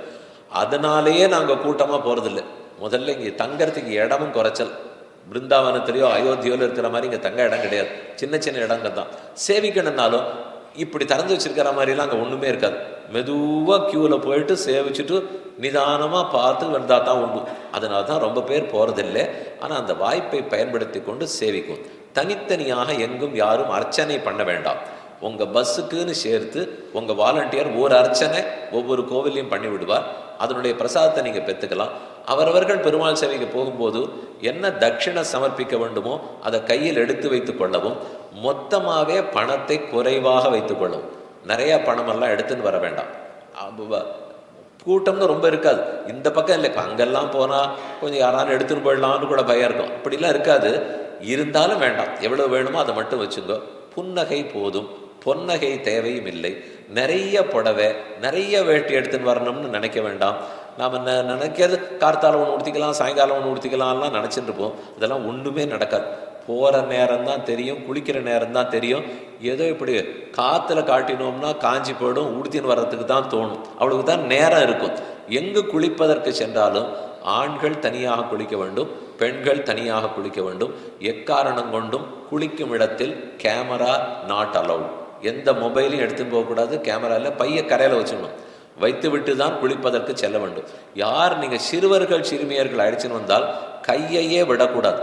அதனாலேயே நாங்கள் கூட்டமாக போகிறதில்லை. முதல்ல இங்கே தங்கறதுக்கு இடமும் குறைச்சல். பிருந்தாவனத்திலையோ அயோத்தியோவில் இருக்கிற மாதிரி இங்கே தங்க இடம் கிடையாது. சின்ன சின்ன இடங்கள் தான். சேவிக்கணுன்னாலும் இப்படி திறந்து வச்சிருக்கிற மாதிரிலாம் அங்கே ஒன்றுமே இருக்காது. மெதுவாக க்யூவில் போயிட்டு சேவிச்சுட்டு நிதானமாக பார்த்து வந்தால் தான் உண்டு. அதனால தான் ரொம்ப பேர் போகிறதில்லை. ஆனால் அந்த வாய்ப்பை பயன்படுத்தி கொண்டு சேவிக்கும். தனித்தனியாக எங்கும் யாரும் அர்ச்சனை பண்ண வேண்டாம். உங்கள் பஸ்ஸுக்குன்னு சேர்த்து உங்கள் வாலண்டியர் ஒரு அர்ச்சனை ஒவ்வொரு கோவிலையும் பண்ணி விடுவார். அதனுடைய பிரசாதத்தை நீங்கள் பெற்றுக்கலாம். அவரவர்கள் பெருமாள் சேவைக்கு போகும்போது என்ன தட்சிணை சமர்ப்பிக்க வேண்டுமோ அதை கையில் எடுத்து வைத்து கொள்ளவும், மொத்தமாகவே பணத்தை குறைவாக வைத்து கொள்ளவும். நிறையா பணமெல்லாம் எடுத்துன்னு வர வேண்டாம். கூட்டம்னு ரொம்ப இருக்காது. இந்த பக்கம் இல்லை, அங்கெல்லாம் போனால் கொஞ்சம் யாராலும் எடுத்துன்னு போயிடலான்னு கூட பயம் இருக்கும். அப்படிலாம் இருக்காது. இருந்தாலும் வேண்டாம், எவ்வளோ வேணுமோ அதை மட்டும் வச்சுங்க. புன்னகை போதும், பொன்னகை தேவையும் இல்லை. நிறைய புடவை நிறைய வேட்டி எடுத்துன்னு வரணும்னு நினைக்க வேண்டாம். நாம் நினைக்கிறது கார்த்தால ஒன்று உடுத்திக்கலாம், சாயங்காலம் ஒன்று உடுத்திக்கலாம்லாம் நினச்சிட்டு இருப்போம். இதெல்லாம் ஒன்றுமே நடக்காது. போகிற நேரம் தான் தெரியும், குளிக்கிற நேரம் தான் தெரியும். ஏதோ இப்படி காற்றுல காட்டினோம்னா காஞ்சி போயிடும், உடுத்தின்னு வர்றதுக்கு தான் தோணும். அவளுக்கு தான் நேரம் இருக்கும். எங்கு குளிப்பதற்கு சென்றாலும் ஆண்கள் தனியாக குளிக்க வேண்டும், பெண்கள் தனியாக குளிக்க வேண்டும். எக்காரணம் கொண்டும் குளிக்கும் இடத்தில் கேமரா நாட் அலவுட். எந்த மொபைலையும் எடுத்துன்னு போகக்கூடாது. கேமராவில் பைய கரையில் வச்சுக்கணும், வைத்து விட்டு தான் குளிப்பதற்கு செல்ல வேண்டும். யார் நீங்கள் சிறுவர்கள் சிறுமியர்கள் அழைச்சின்னு வந்தால் கையையே விடக்கூடாது.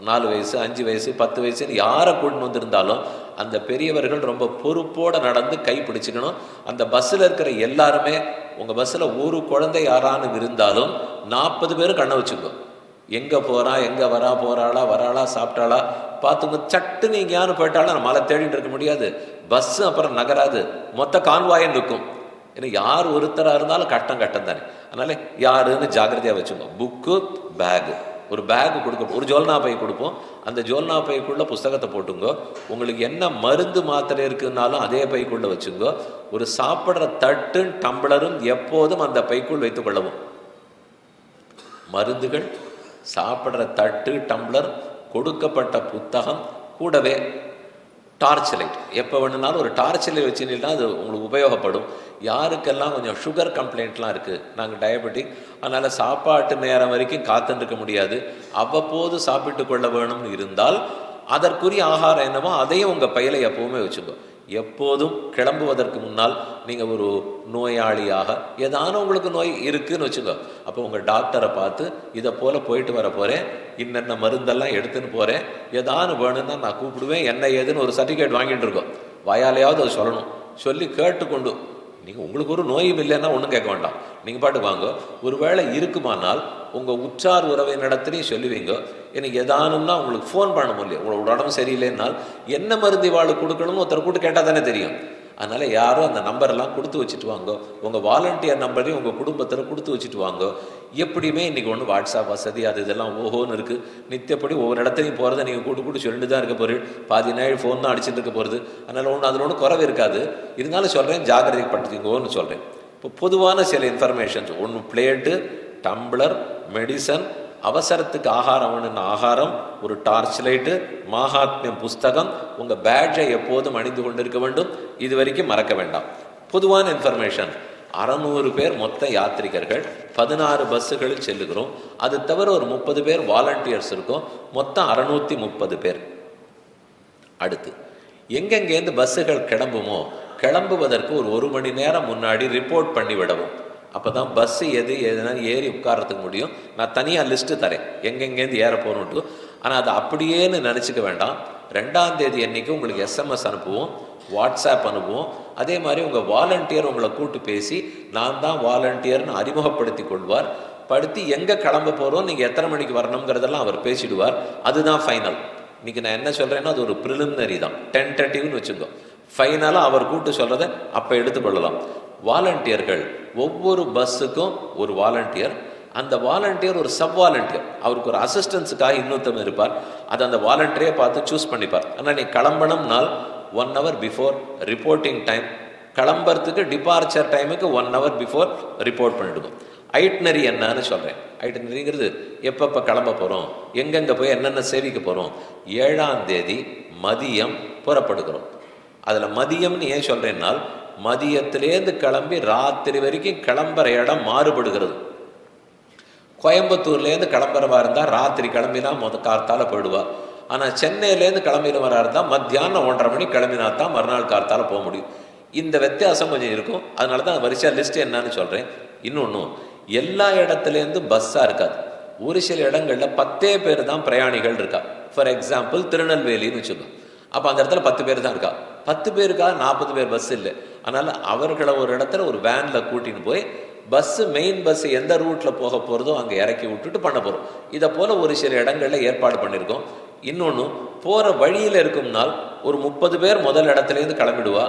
4 வயசு 5 வயசு 10 வயசுன்னு யாரை கூட்டின்னு வந்திருந்தாலும் அந்த பெரியவர்கள் ரொம்ப பொறுப்போடு நடந்து கை பிடிச்சிக்கணும். அந்த பஸ்ஸில் இருக்கிற எல்லாருமே, உங்கள் பஸ்ஸில் ஒரு குழந்தை யாரானு இருந்தாலும் 40 பேர் கண்ணை வச்சுக்கோ. எங்கே போகிறா, எங்கே வரா, போகிறாளா வராளா, சாப்பிட்டாளா பார்த்துங்க. சட்டு நீங்கள் யாரும் போயிட்டாலும் நம்மளால தேடிட்டு இருக்க முடியாது. பஸ்ஸு அப்புறம் நகராது, மொத்த கான்வாயும் நிற்கும். ஏன்னா யார் ஒருத்தராக இருந்தாலும் கட்டம் தானே. அதனால யாருன்னு ஜாக்கிரதையாக வச்சுக்கோ. புக்கு, பேகு, ஒரு பேகு கொடுக்க, ஒரு ஜோல்னா பை கொடுப்போம். அந்த ஜோல்னா பைக்குள்ளே புஸ்தகத்தை போட்டுங்கோ. உங்களுக்கு என்ன மருந்து மாத்திரை இருக்குன்னாலும் அதே பைக்குள்ளே வச்சுங்கோ. ஒரு சாப்பிட்ற தட்டும் டம்ளரும் எப்போதும் அந்த பைக்குள் வைத்துக் கொள்ளவும். மருந்துகள், சாப்பிட்ற தட்டு, டம்ளர், கொடுக்கப்பட்ட புத்தகம், கூடவே டார்ச் லைட். எப்போ வேணுனாலும் ஒரு டார்ச் லைட் வச்சுன்னா அது உங்களுக்கு உபயோகப்படும். யாருக்கெல்லாம் கொஞ்சம் சுகர் கம்ப்ளைண்ட்லாம் இருக்குது, நாங்கள் டயபெட்டிக், அதனால் சாப்பாட்டு நேரம் வரைக்கும் காத்துருக்க முடியாது, அவ்வப்போது சாப்பிட்டு கொள்ள வேணும்னு இருந்தால் அதற்குரிய ஆகாரம் என்னமோ அதையும் உங்கள் பையில எப்போவுமே வச்சுக்கோ. எப்போதும் கிளம்புவதற்கு முன்னால் நீங்கள் ஒரு நோயாளியாக ஏதானும் உங்களுக்கு நோய் இருக்குதுன்னு வச்சுக்கோ. அப்போ உங்கள் டாக்டரை பார்த்து இதை போல் போயிட்டு வர போகிறேன், இன்னென்ன மருந்தெல்லாம் எடுத்துன்னு போகிறேன், ஏதானு வேணும்னா நான் கூப்பிடுவேன், என்ன ஏதுன்னு ஒரு சர்டிஃபிகேட் வாங்கிட்டு இருக்கோம். வாயாலையாவது அதை சொல்லணும். சொல்லி கேட்டுக்கொண்டு, நீங்கள் உங்களுக்கு ஒரு நோயும் இல்லைன்னா ஒன்றும் கேட்க வேண்டாம், நீங்கள் பாட்டு வாங்க. ஒரு வேளை இருக்குமானால் உங்கள் உற்றார் உறவை நடத்திலையும் சொல்லுவீங்க. எனக்கு எதானும்னா உங்களுக்கு ஃபோன் பண்ண முடியும். உங்களோட உடம்பு சரியில்லைன்னால் என்ன மருந்து வாழ் கொடுக்கணும்னு ஒருத்தர் கூட்டு கேட்டால் தானே தெரியும். அதனால் யாரும் அந்த நம்பரெல்லாம் கொடுத்து வச்சுட்டு வாங்க. உங்கள் வாலண்டியர் நம்பரையும் உங்கள் குடும்பத்தில் கொடுத்து வச்சுட்டு வாங்க. எப்படியுமே இன்றைக்கி ஒன்று வாட்ஸ்அப் வசதி அது இதெல்லாம் ஓஹோன்னு இருக்குது. நித்தியப்படி ஒவ்வொரு இடத்துலையும் போகிறத நீங்கள் கூட்டு சொல்லிட்டு தான் இருக்க போகிறீங்க. பாதி நாள் ஃபோன் தான் அடிச்சுட்டு இருக்க போகிறது. அதனால் அதில் ஒன்றும் குறைவு இருக்காது. இருந்தாலும் சொல்கிறேன், ஜாகிரதைப்படுத்திங்கோன்னு சொல்கிறேன். இப்போ பொதுவான சில இன்ஃபர்மேஷன்ஸ், ஒன்று பிளேட்டு, டம்ளர், மெடிசன், அவசரத்துக்கு ஆகாரம் வேணும்னு ஆகாரம், ஒரு டார்ச் லைட்டு, மகாத்மியம் புஸ்தகம், உங்கள் பேட்ஜை எப்போதும் அணிந்து கொண்டிருக்க வேண்டும். இது வரைக்கும் மறக்க வேண்டாம். பொதுவான இன்ஃபர்மேஷன். 600 பேர் மொத்த யாத்திரிகர்கள், 16 பஸ்ஸுகளில் செல்லுகிறோம். அது தவிர ஒரு 30 பேர் வாலண்டியர்ஸ் இருக்கும். மொத்தம் 630 பேர். அடுத்து எங்கெங்கேருந்து பஸ்ஸுகள் கிளம்புமோ கிளம்புவதற்கு ஒரு மணி நேரம் முன்னாடி ரிப்போர்ட் பண்ணி விடவும். அப்போ தான் பஸ்ஸு எதுனா ஏறி உட்காரத்துக்கு முடியும். நான் தனியாக லிஸ்ட்டு தரேன் எங்கெங்கேருந்து ஏற போகணுன்ட்டு. ஆனால் அதை அப்படியேன்னு நினச்சிக்க வேண்டாம். 2ஆம் தேதி அன்றைக்கி உங்களுக்கு எஸ்எம்எஸ் அனுப்புவோம், வாட்ஸ்அப் அனுப்புவோம். அதே மாதிரி உங்கள் வாலண்டியர் உங்களை கூட்டு பேசி நான் தான் வாலண்டியர்னு அறிமுகப்படுத்தி கொள்வார். படுத்தி எங்கே கிளம்ப போகிறோம், நீங்கள் எத்தனை மணிக்கு வரணுங்கிறதெல்லாம் அவர் பேசிடுவார். அதுதான் ஃபைனல். இன்றைக்கி நான் என்ன சொல்கிறேன்னா அது ஒரு ப்ரிலிமினரி தான், டென்டேட்டிவ்னு வச்சுக்கோ. ஃபைனலாக அவர் கூட்டு சொல்கிறத அப்போ எடுத்துக்கொள்ளலாம். வாலண்டியர்கள், ஒவ்வொரு பஸ்ஸுக்கும் ஒரு வாலண்டியர். அந்த வாலண்டியர் ஒரு சப் வாலண்டியர், அவருக்கு ஒரு அசிஸ்டன்ஸுக்காக இன்னொருத்தம் இருப்பார். அதை அந்த வாலண்டியரை பார்த்து சூஸ் பண்ணிப்பார். ஆனால் நீ கிளம்பணும்னால் 1 hour பிஃபோர் ரிப்போர்ட்டிங் டைம், கிளம்புறதுக்கு டிபார்ச்சர் டைமுக்கு 1 hour பிஃபோர் ரிப்போர்ட் பண்ணிவிடுவோம். ஐட்னரி என்னன்னு சொல்கிறேன். ஐட்னரிங்கிறது எப்பப்போ கிளம்ப போகிறோம், எங்கெங்கே போய் என்னென்ன சேவிக்க போகிறோம். 7ஆம் தேதி மதியம் புறப்படுகிறோம். அதில் மதியம்னு ஏன் சொல்கிறேன்னால், மதியத்திலேருந்து கிளம்பி ராத்திரி வரைக்கும் கிளம்புற இடம் மாறுபடுகிறது. கோயம்புத்தூர்லேருந்து கிளம்புறவா இருந்தால் ராத்திரி கிளம்பினா கார்த்தால போயிடுவா. ஆனால் சென்னையிலேருந்து கிளம்பினவராக இருந்தால் மத்தியானம் 1:30 மணி கிளம்பினா தான் மறுநாள் கார்த்தால போக முடியும். இந்த வித்தியாசம் கொஞ்சம் இருக்கும். அதனால தான் வரிசையாக லிஸ்ட்டு என்னன்னு சொல்கிறேன். இன்னொன்று, எல்லா இடத்துலேருந்து பஸ்ஸாக இருக்காது. ஒரு சில இடங்களில் 10 பேர் தான் பிரயாணிகள் இருக்கா. ஃபார் எக்ஸாம்பிள் திருநெல்வேலின்னு வச்சுக்கோ. அப்போ அந்த இடத்துல 10 பேர் தான் இருக்கா. 10 பேருக்காக 40 பேர் பஸ் இல்லை. அதனால் அவர்களை ஒரு இடத்துல ஒரு வேனில் கூட்டின்னு போய் பஸ்ஸு மெயின் பஸ்ஸு எந்த ரூட்டில் போக போகிறதோ அங்கே இறக்கி விட்டுட்டு பண்ண போகிறோம். இதை போல் ஒரு சில இடங்களில் ஏற்பாடு பண்ணியிருக்கோம். இன்னொன்று, போகிற வழியில் இருக்கும்னால் ஒரு 30 பேர் முதல் இடத்துலேருந்து கிளம்பிடுவா.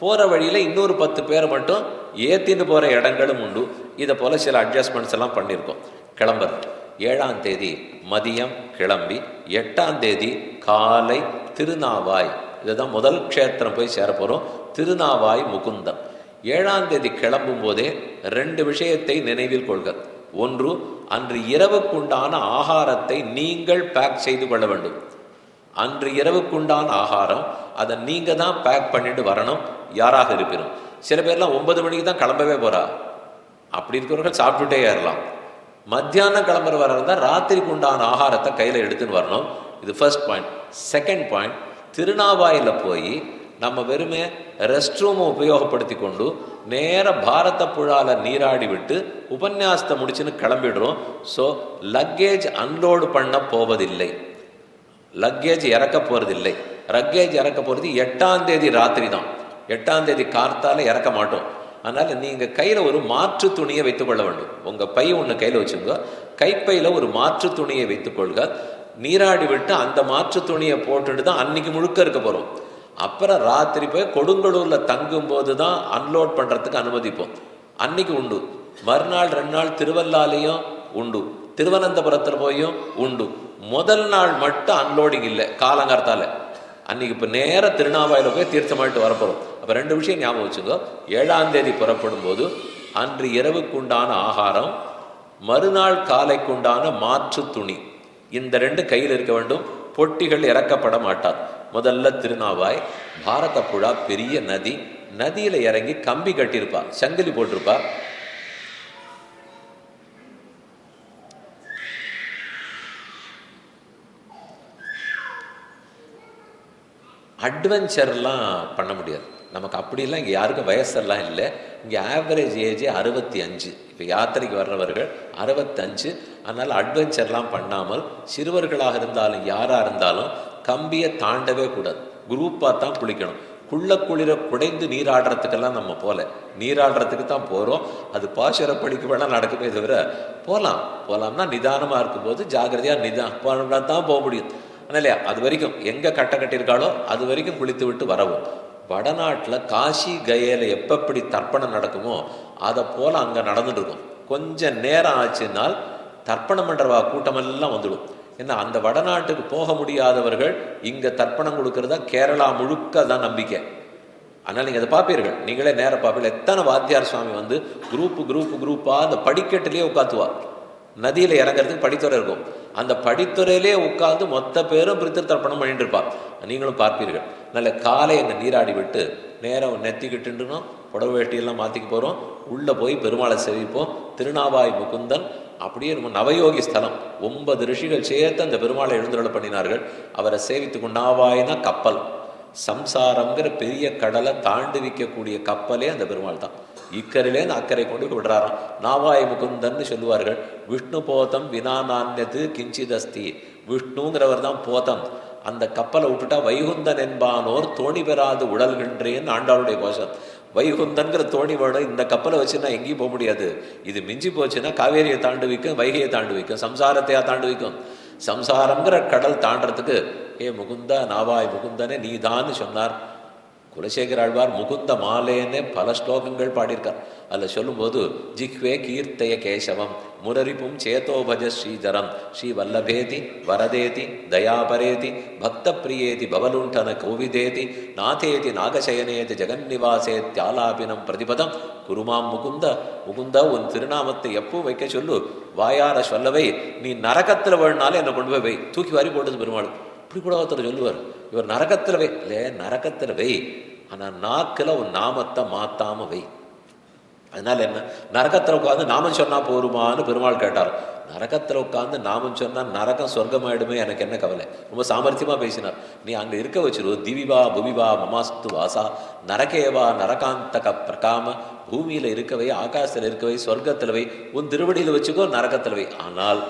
போகிற வழியில் இன்னொரு 10 பேரை மட்டும் ஏற்றின்னு போகிற இடங்களும் உண்டு. இதை போல் சில அட்ஜஸ்ட்மெண்ட்ஸ் எல்லாம் பண்ணியிருக்கோம். கிளம்புறது 7ஆம் தேதி மதியம் கிளம்பி 8ஆம் தேதி காலை திருநாவாய், இதுதான் முதல் க்ஷேத்திரம் போய் சேர போகிறோம். திருநாவாய் முகுந்தன். 7ஆம் தேதி கிளம்பும் போதே 2 விஷயத்தை நினைவில் கொள்க. ஒன்று, அன்று இரவுக்குண்டான ஆகாரத்தை நீங்கள் பேக் செய்து கொள்ள வேண்டும். அன்று இரவுக்குண்டான ஆகாரம் அதை நீங்கள் தான் பேக் பண்ணிட்டு வரணும், யாராக இருப்பினும். சில பேர்லாம் 9 மணிக்கு தான் கிளம்பவே போகிறா. அப்படி இருக்கிறவர்கள் சாப்பிட்டுட்டே ஏறலாம். மத்தியானம் கிளம்புற வர இருந்தால் ராத்திரிக்கு உண்டான ஆகாரத்தை கையில் எடுத்துன்னு வரணும். இது ஃபர்ஸ்ட் பாயிண்ட். செகண்ட் பாயிண்ட், திருநாவாயில் போய் நம்ம வெறுமே ரெஸ்ட் ரூமை உபயோகப்படுத்தி கொண்டு நேர பாரத புழால நீராடி விட்டு உபன்யாசத்தை முடிச்சுன்னு கிளம்பிடுறோம். ஸோ லக்கேஜ் அன்லோடு பண்ண போவதில்லை, லக்கேஜ் இறக்க போகிறதில்லை. லக்கேஜ் இறக்க போகிறது 8ஆம் தேதி ராத்திரி தான். 8ஆம் தேதி கார்த்தால இறக்க மாட்டோம். அதனால் நீங்கள் கையில் ஒரு மாற்று துணியை வைத்துக்கொள்ள வேண்டும். உங்கள் பை ஒன்று கையில் வச்சுங்க, கைப்பையில் ஒரு மாற்று துணியை வைத்துக்கொள்க. நீராடி விட்டு அந்த மாற்று துணியை போட்டுட்டு தான் அன்னைக்கு முழுக்க இருக்க போகிறோம். அப்புறம் ராத்திரி போய் கொடுங்கலூரில் தங்கும்போது தான் அன்லோட் பண்ணுறதுக்கு அனுமதிப்போம். அன்னைக்கு உண்டு. மறுநாள் 2 நாள் திருவல்லாலையும் உண்டு, திருவனந்தபுரத்தில் போயும் உண்டு. முதல் நாள் மட்டும் அன்லோடிங் இல்லை, காலங்கார்த்தால. அன்னைக்கு இப்போ நேர திருநாவாயில் போய் தீர்த்தமாயிட்டு வரப்போகிறோம். அப்போ 2 விஷயம் ஞாபகம் வச்சுக்கோ. 7ஆம் தேதி புறப்படும் போது அன்று இரவுக்குண்டான ஆகாரம், மறுநாள் காலைக்குண்டான மாற்று துணி, இந்த 2 கையில் இருக்க வேண்டும். பொட்டிகள் இறக்கப்பட மாட்டார். முதல்ல திருநாவாய், பாரத புழா பெரிய நதி, நதியில் இறங்கி கம்பி கட்டியிருப்பா, சங்கிலி போட்டிருப்பா. அட்வென்ச்சர்லாம் பண்ண முடியாது நமக்கு. அப்படிலாம் இங்கே யாருக்கும் வயசெல்லாம் இல்லை. இங்கே ஆவரேஜ் ஏஜ் 65. இப்போ யாத்திரைக்கு வர்றவர்கள் 65. அதனால் அட்வென்ச்சர்லாம் பண்ணாமல் சிறுவர்களாக இருந்தாலும் யாராக இருந்தாலும் கம்பியை தாண்டவே கூடாது. குரூப்பாக தான் குளிக்கணும். குளிர குடைந்து நீராடுறதுக்கெல்லாம் நம்ம போகல, நீராடுறதுக்கு தான் போகிறோம். அது பாசுரப்படிக்கு வேணால் நடக்குமே தவிர போகலாம்னா நிதானமாக இருக்கும்போது ஜாகிரதையாக போனா தான் போக முடியும். இல்லையா? அது வரைக்கும் எங்கே கட்டை கட்டியிருக்காளோ அது வரைக்கும் குளித்து விட்டு வரவும். வடநாட்டில் காசி கயையில் எப்படி தர்ப்பணம் நடக்குமோ அதை போல் அங்கே நடந்துட்டு இருக்கும். கொஞ்சம் நேரம் ஆச்சுனால் தர்ப்பணம் பண்ணுறவா கூட்டமெல்லாம் வந்துடும். ஏன்னா அந்த வடநாட்டுக்கு போக முடியாதவர்கள் இங்கே தர்ப்பணம் கொடுக்கறதா கேரளா முழுக்க தான் நம்பிக்கை. அதனால் நீங்கள் அதை பார்ப்பீர்கள், நீங்களே நேரம் பார்ப்பீர்கள். எத்தனை வாத்தியார் சுவாமி வந்து குரூப்பாக அந்த படிக்கட்டிலே உட்காத்துவார். நதியில் இறங்கிறதுக்கு படித்துறை இருக்கும். அந்த படித்துறையிலே உட்கார்ந்து மொத்த பேரும் பிரித்து தர்ப்பணம் பண்ணிட்டு இருப்பார். நீங்களும் பார்ப்பீர்கள். நல்ல காலை அங்கே நீராடி விட்டு நேரம் நெத்திக்கிட்டுருந்தோம், புடவை வேஷ்டியெல்லாம் மாற்றிக்க போகிறோம். உள்ளே போய் பெருமாளை சேவிப்போம். திருநாவாய் முகுந்தன் அப்படியே நம்ம நவயோகி ஸ்தலம். 9 ரிஷிகள் சேர்த்து அந்த பெருமாளை எழுந்தருளை பண்ணினார்கள். அவரை சேவித்துக்கு நாவாயினா கப்பல். சம்சாரங்கிற பெரிய கடலை தாண்டி வைக்கக்கூடிய கப்பலே அந்த பெருமாள் தான். இக்கரையிலேருந்து அக்கறை கொண்டு விடுறாராம். நாவாய் முகுந்தன்னு சொல்லுவார்கள். விஷ்ணு போதம் வினாநான்யது கிஞ்சிதஸ்தி. விஷ்ணுங்கிறவர் தான் போதம். அந்த கப்பலை விட்டுட்டா வைகுந்தன் என்பானோர் தோணி பெறாது உடல்கின்றேன்னு ஆண்டாளுடைய கோஷம். வைகுந்தன்கிற தோணி வேணும். இந்த கப்பலை வச்சுன்னா எங்கேயும் போக முடியாது. இது மிஞ்சி போச்சுன்னா காவேரியை தாண்டு வைக்கும், வைகையை தாண்டு வைக்கும், சம்சாரத்தையா தாண்டு வைக்கும். சம்சாரங்கிற கடல் தாண்டறதுக்கு முகுந்தா நாவாய் முகுந்தனே நீதான்னு சொன்னார் குலசேகர ஆழ்வார். முகுந்த மாலேன்னு பல ஸ்லோகங்கள் பாடியிருக்கார். அதில் சொல்லும்போது ஜிஹ்வே கீர்த்தய கேசவம் முரரிப்பும் சேதோபஜ ஸ்ரீதரம் ஸ்ரீ வல்லபேதி வரதேதி தயாபரேதி பக்த பிரியேதி பவலுண்டன கோவிதேதி நாதேதி நாகசயனேதி ஜெகன்னிவாசேத்யாலாபினம் பிரதிபதம் குருமாம் முகுந்த உன் திருநாமத்தை எப்போ வைக்க சொல்லு, வாயார சொல்லவை, நீ நரகத்தில் வேணுனாலும் என்னை கொண்டு போய் வை. தூக்கி வாரி போட்டது பெருமாள். இப்படி கூட ஒருத்தர் சொல்லுவார், இவர் நரகத்தில் வை. இல்லை, நரகத்தில் வை, ஆனால் நாக்கில் உன் நாமத்தை மாத்தாம வை. அதனால என்ன, நரகத்தில் உட்காந்து நாமம் சொன்னால் போருமான்னு பெருமாள் கேட்டார். நரகத்தில் உட்காந்து நாமம் சொன்னால் நரகம் சொர்க்கமாயிடுமே, எனக்கு என்ன கவலை. ரொம்ப சாமர்த்தியமாக பேசினார். நீ அங்கே இருக்க வச்சிரு. திவிவா புவிவா மமாஸ்து வாசா நரகேவா நரகாந்தக பிரகாம. பூமியில் இருக்கவை, ஆகாசத்தில் இருக்கவை, சொர்க்கத்தில் வை, உன் திருவடியில் வச்சுக்கோ, நரகத்தில் வை. ஆனால்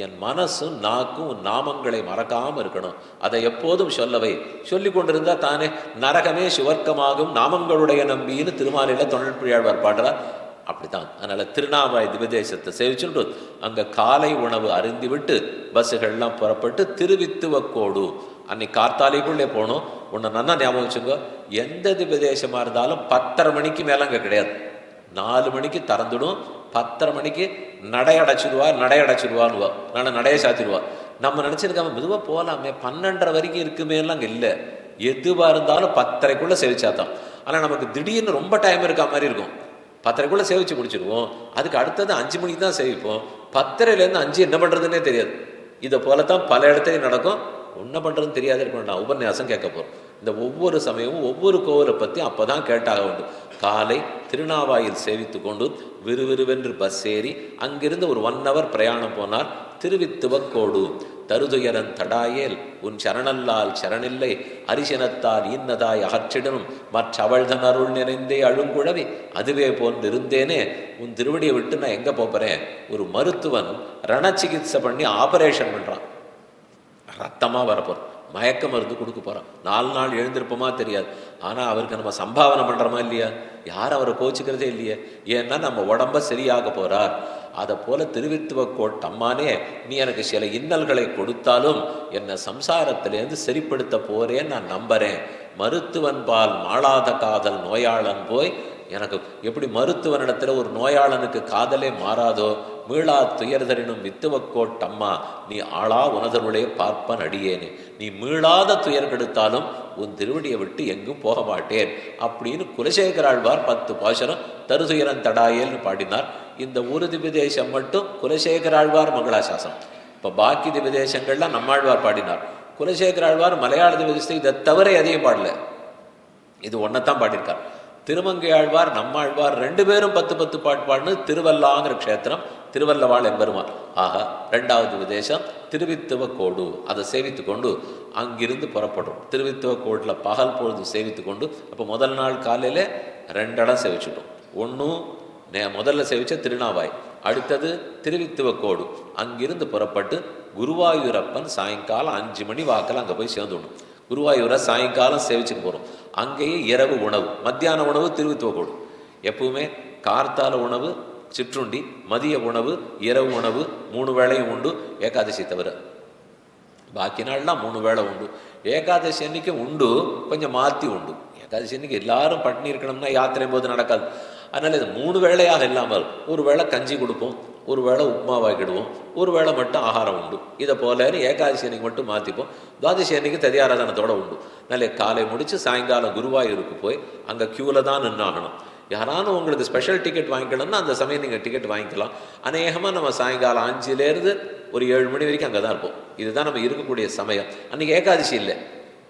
என் மனசும் நாக்கும் நாமங்களை மறக்காமல் இருக்கணும். அதை எப்போதும் சொல்லவை சொல்லி கொண்டிருந்தா தானே நரகமே சுவர்க்கமாகும் நாமங்களுடைய நம்பின்னு திருமாலையில் தொழில்பிழையாழ்வார் பாடுறார். அப்படித்தான். அதனால் திருநாவாய் திவதேசத்தை சேவிச்சுட்டு அங்கே காலை உணவு அருந்தி விட்டு பஸ்ஸுகள்லாம் புறப்பட்டு திருவித்துவக்கோடு அன்னைக்கு கார்த்தாலைக்குள்ளே போனோம். ஒன்று நல்லா ஞாபகம் வச்சுங்க, எந்த திவதேசமாக இருந்தாலும் 10:30 மணிக்கு மேலே அங்கே கிடையாது. 4 மணிக்கு திறந்துடும், 10:30 மணிக்கு நடையடைச்சிடுவான்னு நான் நடைய சாத்திடுவா. நம்ம நினச்சிருக்காம மெதுவாக போகலாமே, 12:30 வரைக்கும் இருக்குமேலாம் அங்கே இல்லை. எதுவாக இருந்தாலும் 10:30க்குள்ளே சேவிச்சாதான். ஆனால் நமக்கு திடீர்னு ரொம்ப டைம் இருக்கா மாதிரி இருக்கும். 10:30க்குள்ளே சேவிச்சு முடிச்சிடுவோம். அதுக்கு அடுத்தது 5 மணிக்கு தான் சேவிப்போம். 10:30லேருந்து 5 என்ன பண்ணுறதுன்னே தெரியாது. இதை போலத்தான் பல இடத்துலையும் நடக்கும். என்ன பண்ணுறதுன்னு தெரியாது இருக்கணும். நான் உபன்யாசம் கேட்க போகிறோம். இந்த ஒவ்வொரு சமயமும் ஒவ்வொரு கோவிலை பற்றி அப்போ தான் கேட்டாக உண்டு. காலை திருநாவாயில் சேவித்து கொண்டு விறுவிறுவென்று பஸ் ஏறி அங்கிருந்து ஒரு 1 hour பிரயாணம் போனார் திருவித்துவக்கோடு. தருதுயரன் தடாயேல் உன் சரணல்லால் சரணில்லை அரிசனத்தால் இன்னதாய் அகற்றிடனும் மற்றவள்தன் அருள் நிறைந்தே அழுங்குழவி அதுவே போன்று இருந்தேனே. உன் திருவடியை விட்டு நான் எங்கே போகிறேன்? ஒரு மருத்துவன் ரணச்சிகிச்சை பண்ணி ஆபரேஷன் பண்ணுறான். ரத்தமாக வரப்போகிறோம், மயக்க மருந்து கொடுக்க போகிறான். 4 நாள் எழுந்திருப்போமா தெரியாது. ஆனால் அவருக்கு நம்ம சம்பாவனை பண்ணுறோமா இல்லையா? யார் அவரை கோச்சிக்கிறதே இல்லையே. ஏன்னா நம்ம உடம்ப சரியாக போகிறார். அதை போல திருவித்துவக்கோட்டம்மானே, நீ எனக்கு சில இன்னல்களை கொடுத்தாலும் என்னை சம்சாரத்திலேருந்து சரிப்படுத்த போறேன்னு நான் நம்புறேன். மருத்துவன் பால் மாளாத காதல் நோயாளன் போய் எனக்கு எப்படி மருத்துவனிடத்துல ஒரு நோயாளனுக்கு காதலே மாறாதோ, மீளா துயர்தரினும் வித்துவக்கோட்டம்மா நீ ஆளா உனதருளே பார்ப்பன் அடியேனே. நீ மீளாத துயர் கெடுத்தாலும் உன் திருவடியை விட்டு எங்கும் போக மாட்டேன் அப்படின்னு குலசேகராழ்வார் 10 பாசுரம் தருதுயரன் தடாயேல்னு பாடினார். இந்த ஒரு திவ்யதேசம் மட்டும் குலசேகராழ்வார் மங்களாசாசனம். இப்போ பாக்கி திவ்யதேசங்கள்லாம் நம்மாழ்வார் பாடினார். குலசேகராழ்வார் மலையாள திவ்யதேசத்தை இதை தவிர எதையும் பாடல. இது ஒன்றைத்தான் பாடியிருக்கார். திருமங்கை ஆழ்வார் நம்மாழ்வார் 2 பேரும் 10 பாட்டு பாடினது திருவல்லாங்கிற க்ஷேத்திரம், திருவல்லவாள் எம்பெருமான். ஆக 2வது விதேசம் திருவித்துவக்கோடு. அதை சேவித்து கொண்டு அங்கிருந்து புறப்படும். திருவித்துவக்கோட்டில் பகல் பொழுது சேவித்து கொண்டு அப்போ முதல் நாள் காலையில் 2 இடம் சேவிச்சுட்டோம். ஒன்றும் முதல்ல சேவிச்ச திருநாவாய், அடுத்தது திருவித்துவக்கோடு. அங்கிருந்து புறப்பட்டு குருவாயூரப்பன் சாயங்காலம் 5 மணி வாக்கில் அங்கே போய் சேர்ந்துடணும். குருவாயூரை சாயங்காலம் சேவிச்சுட்டு போகிறோம். அங்கேயே இரவு உணவு, மத்தியான உணவு திருவித்துவக்கோடு. எப்பவுமே கார்த்தால உணவு சிற்றுண்டி, மதிய உணவு, இரவு உணவு 3 வேளையும் உண்டு. ஏகாதசி தவிர பாக்கி நாள்லாம் 3 வேளை உண்டு. ஏகாதசி அன்னைக்கு உண்டு, கொஞ்சம் மாற்றி உண்டு. ஏகாதசி அன்னைக்கு எல்லாரும் பட்டினி இருக்கணும்னா யாத்திரை போது நடக்காது. அதனால் இது 3 வேளையாக இல்லாமல் ஒரு வேளை கஞ்சி கொடுப்போம், ஒரு வேளை உப்புமாவாக்கிடுவோம், ஒரு வேளை மட்டும் ஆகாரம் உண்டு. இதை போல ஏகாதசி அன்னைக்கு மட்டும் மாற்றிப்போம். துவாதசி அன்னைக்கு ததியாராதனத்தோடு உண்டு. நல்ல காலை முடித்து சாயங்காலம் குருவாயூருக்கு போய் அங்கே க்யூவில் தான் நின்னாகணும். யாராலும் உங்களுக்கு ஸ்பெஷல் டிக்கெட் வாங்கிக்கணும்னா அந்த சமயம் நீங்கள் டிக்கெட் வாங்கிக்கலாம். அநேகமாக நம்ம சாயங்காலம் 5லேருந்து ஒரு 7 மணி வரைக்கும் அங்கே தான் இருப்போம். இதுதான் நம்ம இருக்கக்கூடிய சமயம். அன்றைக்கி ஏகாதசி இல்லை,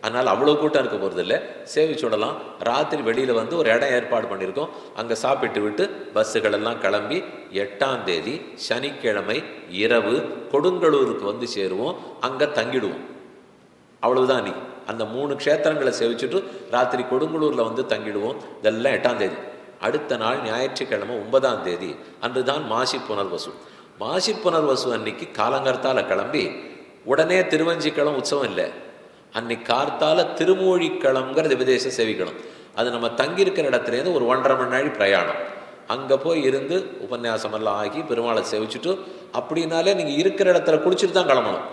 அதனால் அவ்வளோ கூட்டம் இருக்க போகிறது இல்லை. சேவிச்சுடலாம். ராத்திரி வெளியில் வந்து ஒரு இடம் ஏற்பாடு பண்ணியிருக்கோம். அங்கே சாப்பிட்டு விட்டு பஸ்ஸுகளெல்லாம் கிளம்பி 8ஆம் தேதி சனிக்கிழமை இரவு கொடுங்கலூருக்கு வந்து சேருவோம். அங்கே தங்கிடுவோம். அவ்வளவுதான். அன்றைக்கி அந்த 3 க்ஷேத்திரங்களை சேவிச்சுட்டு ராத்திரி கொடுங்கலூரில் வந்து தங்கிடுவோம். இதெல்லாம் 8ஆம் தேதி. அடுத்த நாள் ஞாயிற்றுக்கிழமை 9ஆம் தேதி அன்று தான் மாசி புனர்வசு. மாசி புனர்வசு அன்னைக்கு காலங்கர்த்தால கிளம்பி உடனே திருவஞ்சிக்கிழமை உற்சவம் இல்லை. அன்னைக்கு கார்த்தால திருமூழிக்களம்ங்கிற திவதேசம் சேவிக்கணும். அது நம்ம தங்கியிருக்கிற இடத்துலேருந்து ஒரு 1.5 மணி நேரம் பிரயாணம். அங்கே போய் இருந்து உபன்யாசமெல்லாம் ஆகி பெருமாளை சேவிச்சுட்டு அப்படின்னாலே நீங்கள் இருக்கிற இடத்துல குளிச்சுட்டு தான் கிளம்பணும்.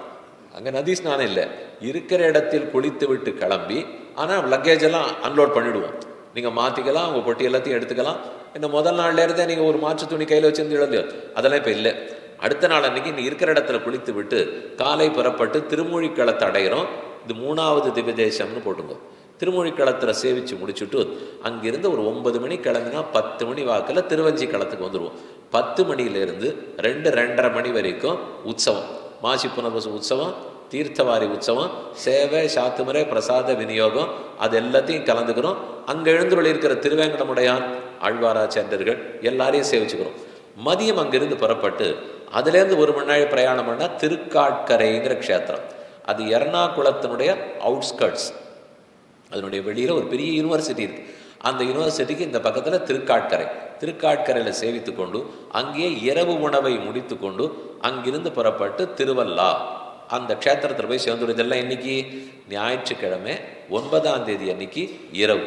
அங்கே நதி ஸ்நானம் இல்லை. இருக்கிற இடத்தில் குளித்து விட்டு கிளம்பி, ஆனால் லக்கேஜ் எல்லாம் அன்லோட் பண்ணிவிடுவோம். நீங்கள் மாற்றிக்கலாம், உங்கள் பொட்டி எல்லாத்தையும் எடுத்துக்கலாம். இந்த முதல் நாள்லேருந்தே நீங்கள் ஒரு மாற்று துணி கையில் வச்சுருந்து எழுது, அதெல்லாம் இப்போ இல்லை. அடுத்த நாள் அன்றைக்கி நீ இருக்கிற இடத்துல குளித்து விட்டு காலை புறப்பட்டு திருமூழிக்களத்தை அடைகிறோம். இது 3வது திவ்யதேசம்னு போட்டுங்க. திருமூழிக்களத்தில் சேவித்து முடிச்சுட்டு அங்கிருந்து ஒரு 9 மணி கிளம்பினா 10 மணி வாக்கில் திருவஞ்சி களத்துக்கு வந்துடுவோம். 10 மணியிலேருந்து 2-2:30 மணி வரைக்கும் உற்சவம். மாசி புனர்வசு உற்சவம், தீர்த்தவாரி உற்சவம், சேவை, சாத்துமுறை, பிரசாத விநியோகம், அது எல்லாத்தையும் கலந்துக்கிறோம். அங்கே எழுந்துள்ள இருக்கிற திருவேங்கடமுடையான், ஆழ்வாராச்சாரியர்கள் எல்லாரையும் சேவிச்சுக்கிறோம். மதியம் அங்கிருந்து புறப்பட்டு அதுலேருந்து 1 மணி நேரம் பிரயாணம் பண்ணால் திருக்காட்கரைங்கிற க்ஷேத்திரம். அது எர்ணாகுளத்தினுடைய அவுட்ஸ்கர்ட்ஸ். அதனுடைய வெளியில் ஒரு பெரிய யூனிவர்சிட்டி இருக்குது. அந்த யூனிவர்சிட்டிக்கு இந்த பக்கத்தில் திருக்காட்கரை, திருக்காட்கரையில் சேவித்து கொண்டு அங்கேயே இரவு உணவை முடித்து கொண்டு அங்கிருந்து புறப்பட்டு திருவல்லா அந்த க்ஷேத்திரத்தில் போய் சேர்ந்து. இதெல்லாம் இன்னைக்கு ஞாயிற்றுக்கிழமை 9ஆம் தேதி அன்னைக்கு இரவு.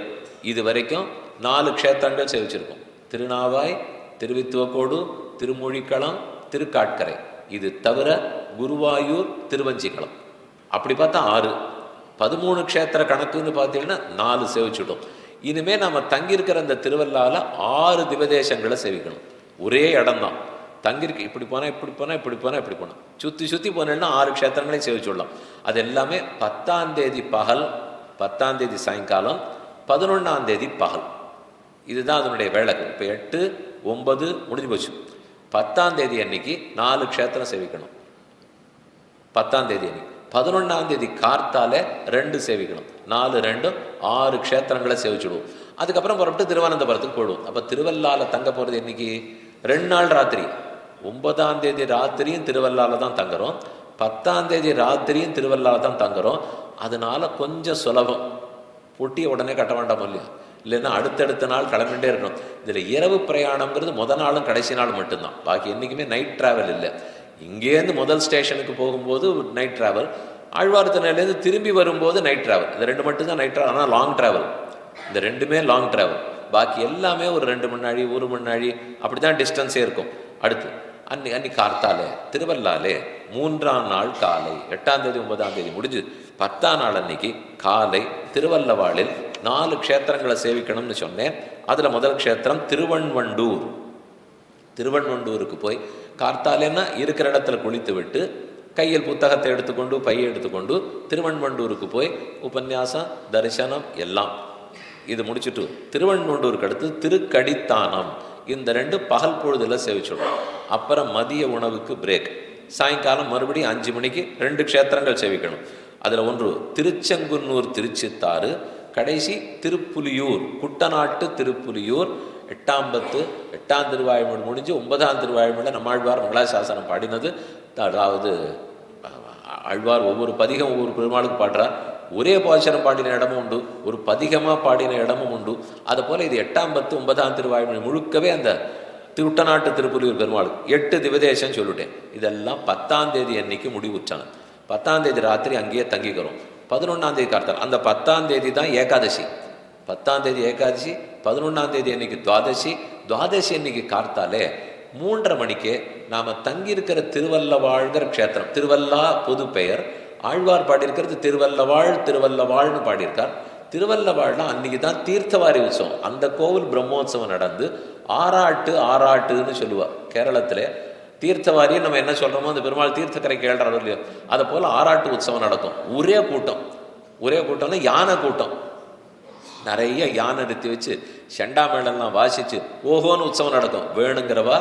இது வரைக்கும் 4 க்ஷேத்திரங்கள் சேவிச்சிருக்கோம். திருநாவாய், திருவித்துவக்கோடு, திருமொழிக்களம், திருக்காட்கரை. இது தவிர குருவாயூர், திருவஞ்சிக்களம். அப்படி பார்த்தா 6. 13 க்ஷேத்திர கணக்குன்னு பார்த்தீங்கன்னா 4 சேவிச்சுட்டோம். இனிமேல் நம்ம தங்கியிருக்கிற அந்த திருவல்லாவில் 6 திவதேசங்களை சேவிக்கணும். ஒரே இடம்தான் தங்கியிருக்கு. இப்படி போனால் இப்படி போனால் இப்படி போனால் இப்படி போனால் சுற்றி சுற்றி போனேன்னா 6 க்ஷேத்திரங்களையும் சேவிச்சுடலாம். அது எல்லாமே 10ஆம் தேதி பகல், 10ஆம் தேதி சாயங்காலம், 11ஆம் தேதி பகல். இதுதான் அதனுடைய வேலை. இப்போ 8, 9 முடிஞ்சு போச்சு. 10ஆம் தேதி அன்னைக்கு 4 க்ஷேத்திரம் சேவிக்கணும். 10ஆம் தேதி அன்னைக்கு 11ஆம் தேதி கார்த்தால 2 சேவிக்கணும். 4, 2, 6 க்ஷேத்திரங்களை சேவிச்சுடுவோம். அதுக்கப்புறம் புறப்பட்டு திருவனந்தபுரத்துக்கு போடுவோம். அப்போ திருவல்லால தங்க போகிறது இன்னைக்கு 2 நாள் ராத்திரி. 9ஆம் தேதி ராத்திரியும் திருவல்லால தான் தங்குறோம், 10ஆம் தேதி ராத்திரியும் திருவல்லால தான் தங்குறோம். அதனால கொஞ்சம் சுலபம். பொட்டியை உடனே கட்ட வேண்டாம் இல்லையா? இல்லைன்னா அடுத்தடுத்த நாள் கிளம்பிட்டே இருக்கணும். இதில் இரவு பிரயாணம்ங்கிறது முதல் நாளும் கடைசி நாள் மட்டும்தான். பாக்கி என்றைக்குமே நைட் ட்ராவல் இல்லை. இங்கேருந்து முதல் ஸ்டேஷனுக்கு போகும்போது நைட் ட்ராவல், ஆழ்வார்த்திலேருந்து திரும்பி வரும்போது நைட் ட்ராவல். இந்த 2 மட்டும்தான் நைட் ட்ராவல். ஆனால் லாங் ட்ராவல், இந்த 2மே லாங் ட்ராவல். பாக்கி எல்லாமே ஒரு 2 மணி நாழி, 1 மணி நாழி அப்படி தான் டிஸ்டன்ஸே இருக்கும். அடுத்து அன்னி கார்த்தாலே திருவல்லாலே 3ஆம் நாள் காலை, 8ஆம் தேதி 9ஆம் தேதி முடிஞ்சு 10ஆம் நாள் அன்னைக்கு காலை திருவல்லவாளில் 4 க்ஷேத்திரங்களை சேவிக்கணும்னு சொன்னேன். அதில் முதல் க்ஷேத்திரம் திருவண்வண்டூர். திருவண்வண்டூருக்கு போய் கார்த்தாலேன்னா இருக்கிற இடத்துல குளித்து விட்டு கையில் புத்தகத்தை எடுத்துக்கொண்டு பையை எடுத்துக்கொண்டு திருவண்வண்டூருக்கு போய் உபன்யாசம், தரிசனம் எல்லாம் இது முடிச்சுட்டு திருவண்வண்டூருக்கு அடுத்து திருக்கடித்தானம். இந்த 2 பகல் பொழுதில் சேவிச்சுடும். அப்புறம் மதிய உணவுக்கு பிரேக். சாயங்காலம் மறுபடியும் 5 மணிக்கு 2 க்ஷேத்திரங்கள் சேவிக்கணும். அதில் ஒன்று திருச்செங்குன்னூர், திருச்சித்தாறு, கடைசி திருப்புலியூர், குட்டநாட்டு திருப்புலியூர். 8ஆம் பத்து, 8ஆம் திருவாய்மொழி முடிஞ்சு 9ஆம் திருவாய்மொழியில் நம்மாழ்வார் மங்களாசாசனம் பாடினது. அதாவது ஆழ்வார் ஒவ்வொரு பதிகம் ஒவ்வொரு பெருமாளுக்கு பாடுறார். ஒரே பாசனம் பாடின இடமும் உண்டு, ஒரு பதிகமாக பாடின இடமும் உண்டு. அதை போல் இது 8ஆம் பத்து 9ஆம் திருவாய்மொழி முழுக்கவே அந்த குட்டநாட்டு திருப்புலியூர் பெருமாளுக்கு 8 திவதேசம் சொல்லிட்டேன். இதெல்லாம் 10ஆம் தேதி அன்னைக்கு முடிவுற்றாங்க. 10ஆம் தேதி ராத்திரி அங்கேயே தங்கிக்கிறோம். 11ஆம் தேதி கார்த்தால். அந்த 10ஆம் தேதி தான் ஏகாதசி. 10ஆம் தேதி ஏகாதசி, 11ஆம் தேதி அன்னைக்கு துவாதசி. துவாதசி அன்னைக்கு கார்த்தாலே 3:30 மணிக்கே நாம் தங்கியிருக்கிற திருவல்லவாழ்கிற க்ஷேத்திரம், திருவல்லா பொது பெயர், ஆழ்வார் பாடியிருக்கிறது திருவல்லவாழ், திருவல்லவாழ்னு பாடியிருக்கார். திருவல்லவாழ்னா அன்னைக்கு தான் தீர்த்தவாரி உற்சவம். அந்த கோவில் பிரம்மோத்சவம் நடந்து ஆராட்டுன்னு சொல்லுவாள். கேரளத்தில் தீர்த்தவாரியை நம்ம என்ன சொல்கிறோமோ அந்த பெருமாள் தீர்த்தக்கரைக்கு ஏழ்றாரு இல்லையோ, அதை போல் ஆராட்டு உற்சவம் நடக்கும். ஒரே கூட்டம்னா யானை கூட்டம். நிறைய யானை நிறுத்தி வச்சு செண்டாமேளெல்லாம் வாசித்து ஓஹோன்னு உற்சவம் நடக்கும். வேணுங்கிறவா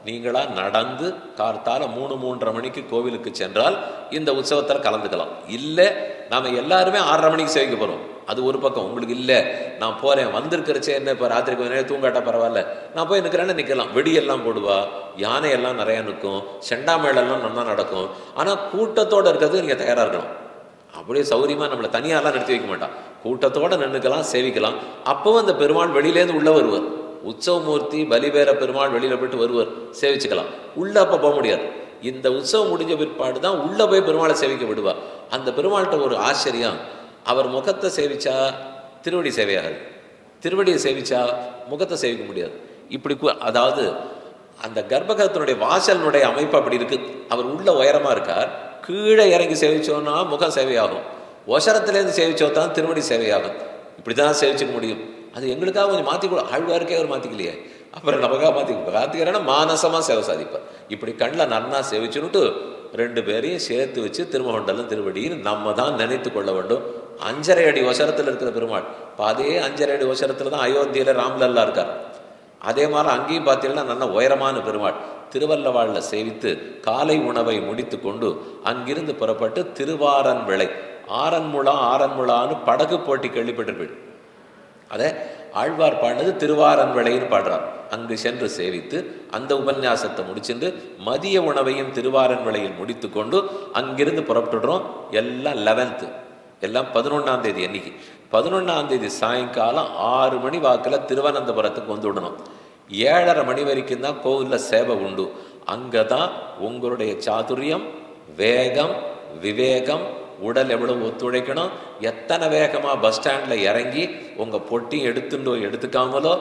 நீங்களா நடந்து கார்த்தால 3-3:30 மணிக்கு கோவிலுக்கு சென்றால் இந்த உற்சவத்தில் கலந்துக்கலாம். இல்லை நாம் எல்லாருமே 6:30 மணிக்கு சேவிக்க போகிறோம், அது ஒரு பக்கம். உங்களுக்கு இல்லை நான் போகிறேன் வந்திருக்கிறச்சே என்ன இப்போ ராத்திரி கொஞ்ச நேரம் தூங்காட்டா பரவாயில்ல, நான் போய் நிற்கிறேன்னு நிற்கலாம். வெடியெல்லாம் போடுவா, யானையெல்லாம் நிறையா நிற்கும், செண்டாமேளெல்லாம் நல்லா நடக்கும். ஆனால் கூட்டத்தோடு இருக்கிறது நீங்கள் தயாராக இருக்கணும். அப்படியே சௌரியமாக நம்மளை தனியாரெலாம் நிறுத்தி வைக்க மாட்டான். கூட்டத்தோடு நின்றுக்கலாம், சேவிக்கலாம். அப்போவும் அந்த பெருமாள் வெளியிலேருந்து உள்ளே வருவார். உற்சவமூர்த்தி பலிபேர பெருமாள் வெளியில் போய்ட்டு வருவார், சேவிச்சுக்கலாம். உள்ளே அப்போ போக முடியாது. இந்த உற்சவம் முடிஞ்ச பிற்பாடு தான் உள்ளே போய் பெருமாளை சேவிக்க விடுவார். அந்த பெருமாள்கிட்ட ஒரு ஆச்சரியம், அவர் முகத்தை சேவிச்சா திருவடி சேவையாகாது, திருவடியை சேவிச்சா முகத்தை சேவிக்க முடியாது. இப்படி அதாவது அந்த கர்ப்பகத்தினுடைய வாசலினுடைய அமைப்பு அப்படி இருக்கு. அவர் உள்ள உயரமாக இருக்கார், கீழே இறங்கி சேவிச்சோன்னா முகம் சேவையாகும், ஒசரத்துலேருந்து சேவிச்சோ தான் திருவடி சேவையாகும். இப்படி தான் சேவிச்சுக்க முடியும். அது எங்களுக்காக கொஞ்சம் மாற்றிக்கூட, ஆழ்வாருக்கே அவர் மாற்றிக்கலையே, அப்புறம் நமக்காக மாற்றிக்கிறேன்னா மானசமாக சேவை சாதிப்பார். இப்படி கண்ணில் நன்னா சேவிச்சுன்னுட்டு 2 பேரையும் சேர்த்து வச்சு திருமகண்டலம் திருவடின்னு நம்ம தான் நினைத்து கொள்ள வேண்டும். 5.5 அடி ஒசரத்தில் இருக்கிற பெருமாள், அதே 5.5 அடி ஒசரத்தில் தான் அயோத்தியில் ராம்லல்லா இருக்கார். அதே மாதிரி அங்கேயும் பார்த்தீங்கன்னா நல்ல உயரமான பெருமாள். திருவல்லவாழில் சேவித்து காலை உணவை முடித்து கொண்டு அங்கிருந்து புறப்பட்டு திருவாரன் விளை, ஆரன்முளான்னு படகு போட்டி கேள்விப்பட்டிருப்பேன். அதை ஆழ்வார் பாடினது திருவாரன் விளைன்னு பாடுறார். அங்கு சென்று சேவித்து அந்த உபன்யாசத்தை முடிச்சுட்டு மதிய உணவையும் திருவாரன் விளையில் முடித்து கொண்டு அங்கிருந்து புறப்பட்டுடுறோம். எல்லாம் 11th, எல்லாம் 11ஆம் தேதி அன்னைக்கு. 11ஆம் தேதி சாயங்காலம் 6 மணி வாக்கில் திருவனந்தபுரத்துக்கு வந்து விடணும். 7:30 மணி வரைக்கும் தான் கோவிலில் சேவை உண்டு. அங்கே தான் உங்களுடைய சாதுரியம், வேகம், விவேகம், உடல் எவ்வளவு ஒத்துழைக்கணும், எத்தனை வேகமாக பஸ் ஸ்டாண்டில் இறங்கி உங்கள் பொட்டியும் எடுத்துட்டோ எடுத்துக்காமலோ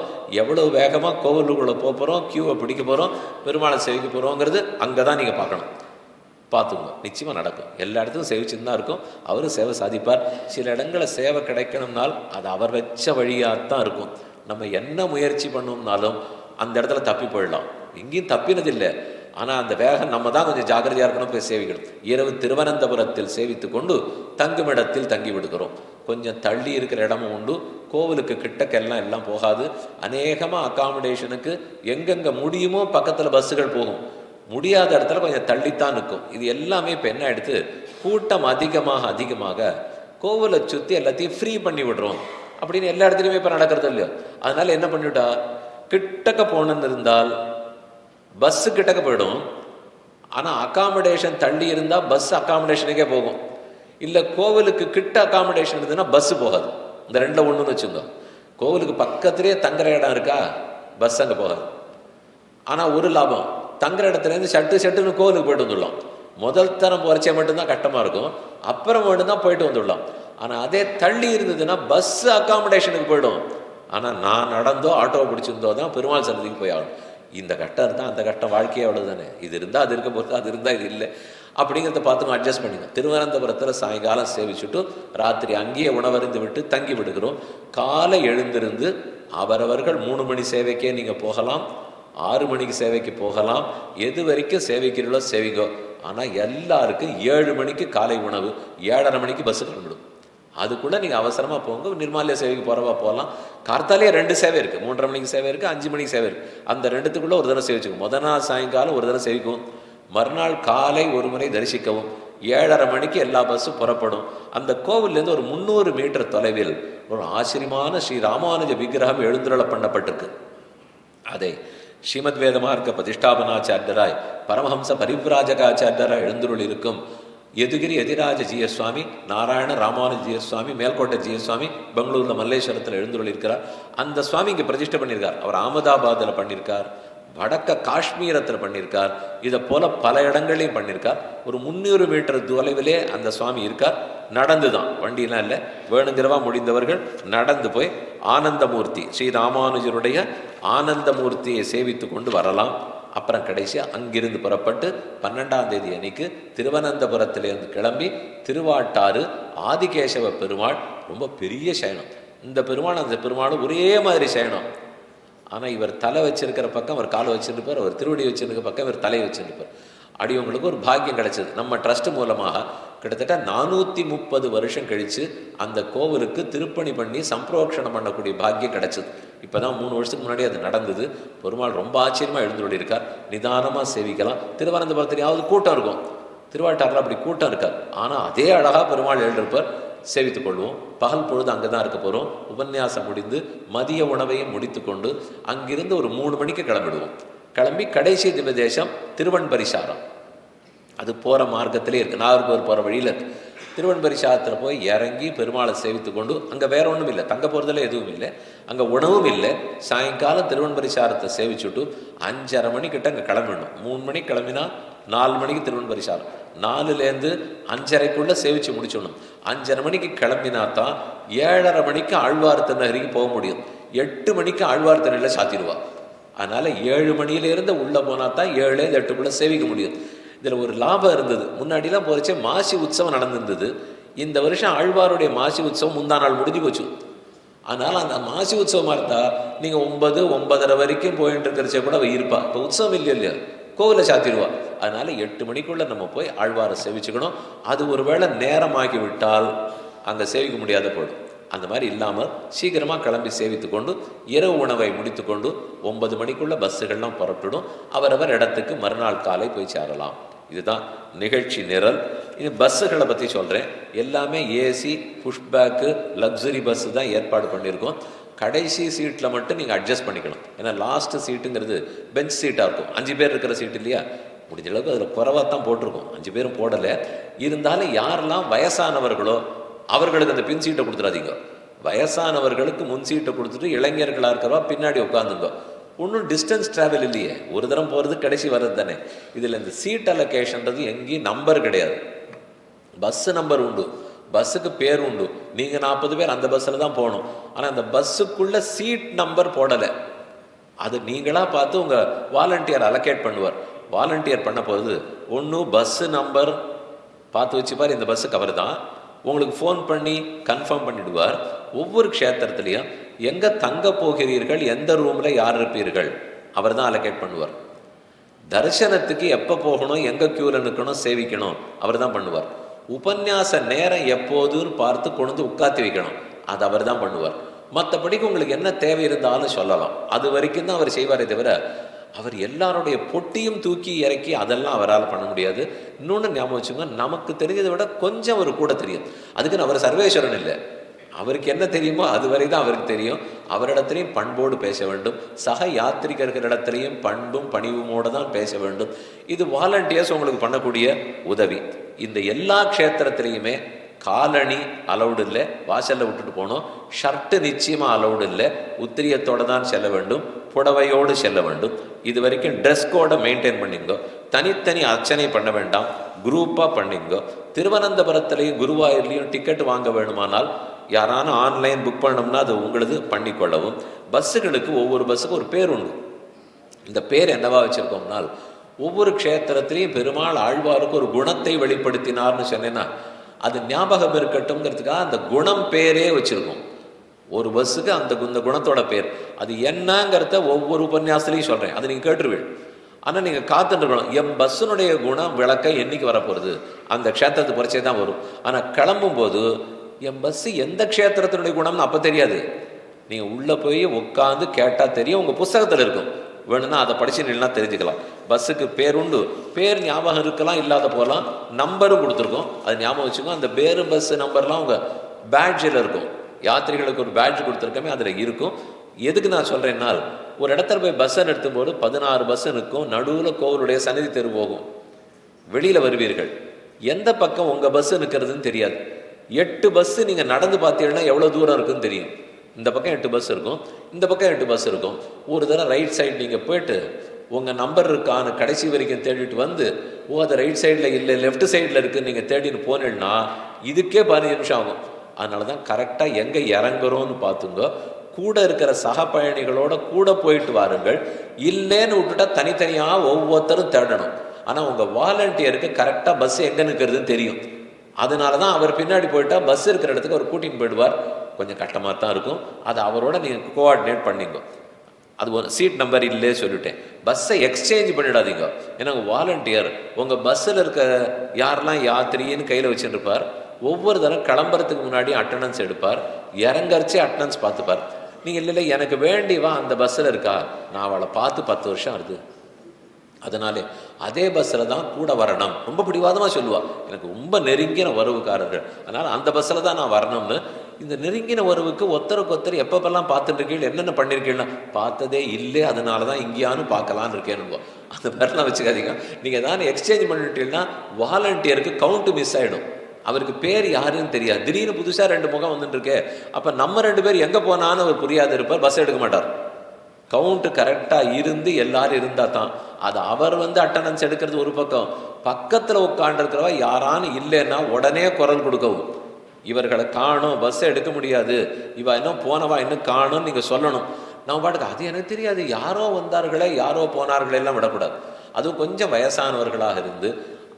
எவ்வளோ வேகமாக கோவிலுக்குள்ளே போகிறோம், கியூவை பிடிக்க போகிறோம், பெருமாளை சேவிக்க போகிறோங்கிறது அங்கே தான் நீங்கள் பார்க்கணும். பார்த்துங்க, நிச்சயமாக நடக்கும். எல்லா இடத்துக்கும் சேவிச்சுன்னு தான் இருக்கும். அவரும் சேவை சாதிப்பார். சில இடங்களில் சேவை கிடைக்கணும்னால் அது அவர் வச்ச வழியாகத்தான் இருக்கும். நம்ம என்ன முயற்சி பண்ணோம்னாலும் அந்த இடத்துல தப்பி போயிடலாம். எங்கேயும் தப்பினதில்லை. ஆனால் அந்த வேகம் நம்ம தான் கொஞ்சம் ஜாக்கிரதையாக இருக்கணும். போய் சேவிக்கணும். இரவு திருவனந்தபுரத்தில் சேவித்து கொண்டு தங்குமிடத்தில் தங்கி விடுகிறோம். கொஞ்சம் தள்ளி இருக்கிற இடமும் உண்டு. கோவிலுக்கு கிட்டக்கெல்லாம் எல்லாம் போகாது. அநேகமாக அகாமடேஷனுக்கு எங்கெங்கே முடியுமோ பக்கத்தில் பஸ்ஸுகள் போகும். முடியாத இடத்துல கொஞ்சம் தள்ளித்தான் நிற்கும். இது எல்லாமே இப்போ என்ன எடுத்து கூட்டம் அதிகமாக கோவிலை சுற்றி எல்லாத்தையும் ஃப்ரீ பண்ணி விடுறோம் அப்படின்னு எல்லா இடத்துலையுமே இப்போ நடக்கிறது இல்லையோ. அதனால என்ன பண்ணிவிட்டா, கிட்டக்க போகணுன்னு இருந்தால் பஸ்ஸு கிட்டக்க போயிடும். ஆனால் அகாமடேஷன் தள்ளி இருந்தால் பஸ் அகாமடேஷனுக்கே போகும். இல்லை கோவிலுக்கு கிட்ட அகாமடேஷன் இருந்ததுன்னா பஸ்ஸு போகாது. இந்த ரெண்டில் ஒன்றுன்னு வச்சுங்க. கோவிலுக்கு பக்கத்துலேயே தங்குற இடம் இருக்கா, பஸ் அங்கே போகாது. ஆனால் ஒரு லாபம், தங்குற இடத்துலேருந்து சட்டுன்னு கோவிலுக்கு போயிட்டு வந்துடலாம். முதல் தரம் போகிறச்சே மட்டும்தான் கட்டமாக இருக்கும், அப்புறம் மட்டும்தான் போயிட்டு வந்துடலாம். ஆனால் அதே தள்ளி இருந்ததுன்னா பஸ்ஸு அகாமடேஷனுக்கு போயிடும். ஆனால் நான் நடந்தோ ஆட்டோவை பிடிச்சிருந்தோ தான் பெருமாள் சன்னதிக்கு போய் ஆகணும். இந்த கட்டம் இருந்தால் அந்த கட்டம் வாழ்க்கையே அவ்வளோதானே. இது இருந்தால் அது இருக்க போகிறது, அது இருந்தால் இது இல்லை அப்படிங்கிறத பார்த்து அட்ஜஸ்ட் பண்ணிங்க. திருவனந்தபுரத்தில் சாயங்காலம் சேவிச்சுட்டு ராத்திரி அங்கேயே உணவருந்து விட்டு தங்கி விடுகிறோம். காலை எழுந்திருந்து அவரவர்கள் 3 மணி சேவைக்கே நீங்கள் போகலாம், 6 மணிக்கு சேவைக்கு போகலாம். எது வரைக்கும் சேவிக்கிறீங்களோ சேவிங்கோ. ஆனால் எல்லாருக்கும் 7 மணிக்கு காலை உணவு, 7:30 மணிக்கு பஸ்ஸு கிளம்பிடும். அதுக்குள்ளே நீங்கள் அவசரமாக போங்க. நிர்மாலய சேவைக்கு போகிறவா போகலாம். கார்த்தாலேயே 2 சேவை இருக்குது. 3:30 மணிக்கு சேவை இருக்குது, 5 மணிக்கு சேவை இருக்குது. அந்த 2த்துக்குள்ளே ஒரு தடவை சேவிச்சுக்கும். முதல் நாள் சாயங்காலம் ஒரு தடவை சேவிக்கும், மறுநாள் காலை ஒரு முறை தரிசிக்கவும். 7:30 மணிக்கு எல்லா பஸ்ஸும் புறப்படும். அந்த கோவிலேருந்து ஒரு 300 மீட்டர் தொலைவில் ஒரு ஆச்சரியமான ஸ்ரீ ராமானுஜ விக்கிரகம் எழுந்துருள பண்ணப்பட்டிருக்கு. அதை ஸ்ரீமத் வேதமார்க்க பிரதிஷ்டாபனாச்சாரியராய் பரமஹம்ச பரிவ்ராஜகாச்சாரியராய் எழுந்துருள் இருக்கும் யதுகிரி யதிராஜ ஜியசுவாமி, நாராயண ராமானுஜ ஜியசுவாமி, மேல்கோட்டை ஜியசுவாமி பெங்களூரில் மல்லேஸ்வரத்தில் எழுந்துருள் இருக்கிறார். அந்த சுவாமி இங்கே பிரதிஷ்டை பண்ணியிருக்கார். அவர் அகமதாபாத்தில் பண்ணியிருக்கார், வடக்க காஷ்மீரத்தில் பண்ணியிருக்கார், இதை போல பல இடங்களையும் பண்ணியிருக்கார். ஒரு 300 மீட்டர் தொலைவிலே அந்த சுவாமி இருக்கார். நடந்து தான், வண்டியெலாம் இல்லை, வேணுங்கிறவா முடிந்தவர்கள் நடந்து போய் ஆனந்தமூர்த்தி ஸ்ரீ ராமானுஜருடைய ஆனந்தமூர்த்தியை சேவித்து கொண்டு வரலாம். அப்புறம் கடைசியாக அங்கிருந்து புறப்பட்டு 12ஆம் தேதி அன்னைக்கு திருவனந்தபுரத்திலேருந்து கிளம்பி திருவாட்டாறு ஆதிகேசவ பெருமாள், ரொம்ப பெரிய சயனம். இந்த பெருமாள் அந்த பெருமாளும் ஒரே மாதிரி சயனம். ஆனால் இவர் தலை வச்சிருக்கிற பக்கம் அவர் காலை வச்சுருப்பார், அவர் திருவடி வச்சிருக்கிற பக்கம் இவர் தலையை வச்சுருப்பார். அடியவங்களுக்கு ஒரு பாக்கியம் கிடைச்சது. நம்ம ட்ரஸ்ட் மூலமாக கிட்டத்தட்ட 430 வருஷம் கழித்து அந்த கோவிலுக்கு திருப்பணி பண்ணி சம்பிரோக்ஷணம் பண்ணக்கூடிய பாக்கியம் கிடைச்சது. இப்போ தான் 3 வருஷத்துக்கு முன்னாடி அது நடந்தது. பெருமாள் ரொம்ப ஆச்சரியமாக எழுந்துள்ளி இருக்கார். நிதானமாக சேவிக்கலாம். திருவனந்தபுரத்துலையாவது கூட்டம் இருக்கும், திருவாட்டாரில் அப்படி கூட்டம் இருக்கார். ஆனால் அதே அழகாக பெருமாள் எழுந்திருப்பார். சேவித்துக் கொள்வோம். பகல் பொழுது அங்கே தான் இருக்க போகிறோம். உபன்யாசம் முடிந்து மதிய உணவையும் முடித்து கொண்டு அங்கிருந்து ஒரு 3 மணிக்கு கிளம்பிடுவோம். கிளம்பி கடைசி திவதேசம் திருவன்பரிசாரம். அது போகிற மார்க்கத்திலே இருக்குது, நாகர்கோவில் போகிற வழியில் இருக்குது. திருவன்பரிசாரத்தில் போய் இறங்கி பெருமாளை சேவித்து கொண்டு, அங்கே வேற ஒன்றும் இல்லை, தங்க போகிறதுல எதுவும் இல்லை, அங்கே உணவும் இல்லை. சாயங்காலம் திருவன்பரிசாரத்தை சேவிச்சுட்டு 5:30 மணிக்கிட்ட அங்கே கிளம்பிடணும். 3 மணிக்கு கிளம்பினா 4 மணிக்கு திருவன்பரிசாரம், 4லேருந்து 5:30க்குள்ளே சேவிச்சு முடிச்சிடணும். 5:30 மணிக்கு கிளம்பினா தான் 7:30 மணிக்கு ஆழ்வார் திருநகரிக்கு போக முடியும். 8 மணிக்கு ஆழ்வார் திருநகரில் சாத்திடுவா. அதனால் 7 மணியிலேருந்து உள்ளே போனால் தான் 7 8க்குள்ளே சேவிக்க முடியும். இதில் ஒரு லாபம் இருந்தது. முன்னாடிலாம் போகிறச்சே மாசி உற்சவம் நடந்திருந்தது. இந்த வருஷம் ஆழ்வாருடைய மாசி உற்சவம் முந்தா நாள் முடிஞ்சு போச்சு. அதனால் அந்த மாசி உற்சவமாக இருந்தால் நீங்கள் 9 9:30 வரைக்கும் போயிட்டு இருக்கிறச்சே கூட இருப்பா. இப்போ உற்சவம் இல்லையா, கோவிலை சாத்திடுவா. அதனால் 8 மணிக்குள்ளே நம்ம போய் ஆழ்வாரை சேவிச்சுக்கணும். அது ஒரு வேளை நேரமாகி விட்டால் அங்கே சேவிக்க முடியாத போயிடும். அந்த மாதிரி இல்லாமல் சீக்கிரமாக கிளம்பி சேவித்து கொண்டு இரவு உணவை முடித்து கொண்டு 9 மணிக்குள்ளே பஸ்ஸுகள்லாம் புறப்படும். அவரவர் இடத்துக்கு மறுநாள் காலை போய் சேரலாம். இதுதான் நிகழ்ச்சி நிரல். இது பஸ்ஸுகளை பற்றி சொல்கிறேன். எல்லாமே ஏசி, புஷ்பேக்கு, லக்ஸுரி பஸ்ஸு தான் ஏற்பாடு பண்ணியிருக்கோம். கடைசி சீட்டில் மட்டும் நீங்கள் அட்ஜஸ்ட் பண்ணிக்கணும். ஏன்னா லாஸ்ட்டு சீட்டுங்கிறது பெஞ்ச் சீட்டாக இருக்கும். 5 பேர் இருக்கிற சீட்டு இல்லையா, முடிஞ்ச அளவுக்கு அதில் குறைவாக தான் போட்டிருக்கோம். 5 பேரும் போடலை. இருந்தாலும் யாரெல்லாம் வயசானவர்களோ அவர்களுக்கு அந்த பின் சீட்டை கொடுத்துடாதீங்க. வயசானவர்களுக்கு முன் சீட்டை கொடுத்துட்டு இளைஞர்களாக இருக்கிறவா பின்னாடி உட்காந்துங்க. ஒன்றும் டிஸ்டன்ஸ் ட்ராவல் இல்லையே, ஒரு தரம் போகிறது கடைசி வர்றது தானே. இதில் இந்த சீட் அலோகேஷன்றது எங்கேயும் நம்பர் கிடையாது. பஸ்ஸு நம்பர் உண்டு, பஸ்ஸுக்கு பேர் உண்டு. நீங்கள் 40 பேர் அந்த பஸ்ஸில் தான் போகணும். ஆனால் அந்த பஸ்ஸுக்குள்ளே சீட் நம்பர் போடலை. அது நீங்களாக பார்த்து உங்கள் வாலண்டியர் அலோகேட் பண்ணுவார். வாலண்டியர் பண்ண போகிறது ஒன்று பஸ்ஸு நம்பர் பார்த்து வச்சுப்பார், இந்த பஸ்ஸு கவர் தான். உங்களுக்கு ஃபோன் பண்ணி கன்ஃபார்ம் பண்ணிவிடுவார். ஒவ்வொரு க்ஷேத்திரத்துலேயும் எங்கே தங்க போகிறீர்கள், எந்த ரூமில் யார் இருப்பீர்கள், அவர் தான் அலோகேட் பண்ணுவார். தரிசனத்துக்கு எப்போ போகணும், எங்கே க்யூவில் நிற்கணும், சேவிக்கணும், அவர் தான் பண்ணுவார். உபன்யாச நேரம் எப்போதுன்னு பார்த்து கொண்டு உட்காத்தி வைக்கணும், அது அவர் தான் பண்ணுவார். மற்றபடிக்கு உங்களுக்கு என்ன தேவை இருந்தாலும் சொல்லலாம், அது வரைக்கும் தான் அவர் செய்வாரே தவிர அவர் எல்லாருடைய பொட்டியும் தூக்கி இறக்கி அதெல்லாம் அவரால் பண்ண முடியாது. இன்னொன்று ஞாபகம் வச்சுங்க, நமக்கு தெரிஞ்சதை விட கொஞ்சம் அவர் கூட தெரியும். அதுக்குன்னு அவர் சர்வேஸ்வரன் இல்லை. அவருக்கு என்ன தெரியுமோ அதுவரை தான் அவருக்கு தெரியும். அவரிடத்திலையும் பண்போடு பேச வேண்டும், சக யாத்திரிகர்களிடத்திலையும் பண்பும் பணிவுமோடு தான் பேச வேண்டும். இது வாலண்டியர்ஸ் உங்களுக்கு பண்ணக்கூடிய உதவி. இந்த எல்லா க்ஷேத்திரத்திலையுமே காலணி அலௌடு இல்லை, வாசலில் விட்டுட்டு போகணும். ஷர்ட்டு நிச்சயமாக அலௌடு இல்லை, உத்திரியத்தோடு தான் செல்ல வேண்டும், புடவையோடு செல்ல வேண்டும். இது வரைக்கும் ட்ரெஸ் கோடை மெயின்டைன் பண்ணிங்கோ. தனித்தனி அர்ச்சனை பண்ண வேண்டாம், குரூப்பாக பண்ணிங்கோ. திருவனந்தபுரத்துலேயும் குருவாயூர்லேயும் டிக்கெட் வாங்க வேணுமானால் யாரான ஆன்லைன் புக் பண்ணோம்னா அது உங்களது பண்ணிக்கொள்ளவும். பஸ்ஸுகளுக்கு ஒவ்வொரு பஸ்ஸுக்கும் ஒரு பேர் உண்டு. இந்த பேர் என்னவா வச்சுருக்கோம்னால், ஒவ்வொரு க்ஷேத்திரத்திலையும் பெருமாள் ஆழ்வாருக்கு ஒரு குணத்தை வெளிப்படுத்தினார்னு சொன்னேன்னா அது ஞாபகம் இருக்கட்டும்ங்கிறதுக்காக அந்த குணம் பேரே வச்சுருக்கோம். ஒரு பஸ்ஸுக்கு இந்த குணத்தோட பேர் அது என்னங்கிறத ஒவ்வொரு உபன்யாசத்துலையும் சொல்கிறேன், அது நீங்கள் கேட்டுருவீள். ஆனால் நீங்கள் காத்துருக்கணும், என் பஸ்ஸுனுடைய குணம் விளக்க என்னைக்கு வரப்போகிறது, அந்த க்ஷேத்திரத்து பரிச்சை தான் வரும். ஆனால் கிளம்பும்போது என் பஸ்ஸு எந்த க்ஷேத்திரத்தினுடைய குணம்னு அப்போ தெரியாது. நீங்கள் உள்ளே போய் உட்காந்து கேட்டால் தெரியும், உங்கள் புஸ்தகத்தில் இருக்கும். வேணும்னா அதை படிச்சுன்னா தெரிஞ்சுக்கலாம். பஸ்ஸுக்கு பேர் உண்டு, பேர் ஞாபகம் இருக்கலாம், இல்லாத போகலாம். நம்பரும் கொடுத்துருக்கோம், அது ஞாபகம் வச்சுக்கோங்க. அந்த பேரு பஸ்ஸு நம்பர்லாம் உங்கள் பேட்ஜில் இருக்கும். யாத்திரிகளுக்கு ஒரு பேட்ஜ் கொடுத்துருக்கமே அதில் இருக்கும். எதுக்கு நான் சொல்கிறேன்னா, ஒரு இடத்துல போய் பஸ்ஸை நிறுத்தும் போது 16 பஸ்ஸு நிற்கும், நடுவில் கோவிலுடைய சந்நிதி தெரு போகும். வெளியில் வருவீர்கள், எந்த பக்கம் உங்கள் பஸ்ஸு நிற்கிறதுன்னு தெரியாது. 8 பஸ்ஸு நீங்கள் நடந்து பார்த்தீங்கன்னா எவ்வளோ தூரம் இருக்குன்னு தெரியும். இந்த பக்கம் 8 பஸ் இருக்கும், இந்த பக்கம் 8 பஸ் இருக்கும். ஒரு தடவை ரைட் சைடு நீங்கள் போய்ட்டு உங்கள் நம்பர் இருக்கான்னு கடைசி வரைக்கும் தேடிட்டு வந்து, அது ரைட் சைடில் இல்லை லெஃப்ட் சைடில் இருக்குன்னு நீங்கள் தேடிட்டு போனீங்கன்னா இதுக்கே 15 நிமிஷம் ஆகும். அதனால தான் கரெக்டாக எங்கே இறங்குறோன்னு பார்த்துங்க. கூட இருக்கிற சக பயணிகளோட கூட போயிட்டு வாருங்கள். இல்லைன்னு விட்டுட்டா தனித்தனியாக ஒவ்வொருத்தரும் தேடணும். ஆனால் உங்கள் வாலண்டியருக்கு கரெக்டாக பஸ் எங்கே நிற்கிறதுன்னு தெரியும். அதனால தான் அவர் பின்னாடி போயிட்டா பஸ் இருக்கிற இடத்துக்கு அவர் கூட்டின்னு போயிடுவார். கொஞ்சம் கட்டமாக தான் இருக்கும், அதை அவரோட நீங்கள் கோஆர்டினேட் பண்ணிங்க. அது ஒரு சீட் நம்பர் இல்லையே சொல்லிட்டேன். பஸ்ஸை எக்ஸ்சேஞ்ச் பண்ணிடாதீங்க. ஏன்னா வாலண்டியர் உங்கள் பஸ்ஸில் இருக்க யாரெல்லாம் யாத்திரின்னு கையில் வச்சுருப்பார். ஒவ்வொரு தரம் கிளம்புறதுக்கு முன்னாடி அட்டண்டன்ஸ் எடுப்பார், இறங்கரிச்சே அட்டண்டன்ஸ் பார்த்துப்பார். நீங்கள் இல்லை எனக்கு வேண்டிவா அந்த பஸ்ஸில் இருக்கா, நான் அவளை பார்த்து 10 வருஷம் ஆகுது, அதனாலே அதே பஸ்ஸில் தான் கூட வரணும். ரொம்ப பிடிவாதமாக சொல்லுவாள், எனக்கு ரொம்ப நெருங்கின உறவுக்காரர்கள், அதனால் அந்த பஸ்ஸில் தான் நான் வரணும்னு. இந்த நெருங்கின உறவுக்கு ஒருத்தருக்கு எப்பப்பெல்லாம் பார்த்துட்டு இருக்கீங்க, என்னென்ன பண்ணியிருக்கீங்கன்னா பார்த்ததே இல்லை, அதனால தான் இங்கேயானு பார்க்கலான்னு இருக்கேன்னு. அந்த மாதிரிலாம் வச்சுக்காதீங்க. நீங்கள் தான் எக்ஸ்சேஞ்ச் பண்ணிட்டீங்கன்னா வாலண்டியருக்கு கவுண்ட்டு மிஸ் ஆகிடும். அவருக்கு பேர் யாருன்னு தெரியாது. திடீர்னு புதுசாக 2 முகம் வந்துட்டு இருக்கே, அப்போ நம்ம 2 பேர் எங்கே போனான்னு அவர் புரியாது இருப்பார், பஸ் எடுக்க மாட்டார். கவுண்ட்டு கரெக்டாக இருந்து எல்லாரும் இருந்தால் தான் அது அவர் அட்டண்டன்ஸ் எடுக்கிறது ஒரு பக்கம். பக்கத்தில் உட்காண்டிருக்கிறவ யாரானு இல்லைன்னா உடனே குரல் கொடுக்கவும், இவர்களை காணும், பஸ்ஸை எடுக்க முடியாது, இவ இன்னும் போனவா இன்னும் காணும்னு நீங்கள் சொல்லணும். நம்ம பாட்டுக்கு அது எனக்கு தெரியாது, யாரோ வந்தார்களே யாரோ போனார்களே எல்லாம் விடக்கூடாது. அதுவும் கொஞ்சம் வயசானவர்களாக இருந்து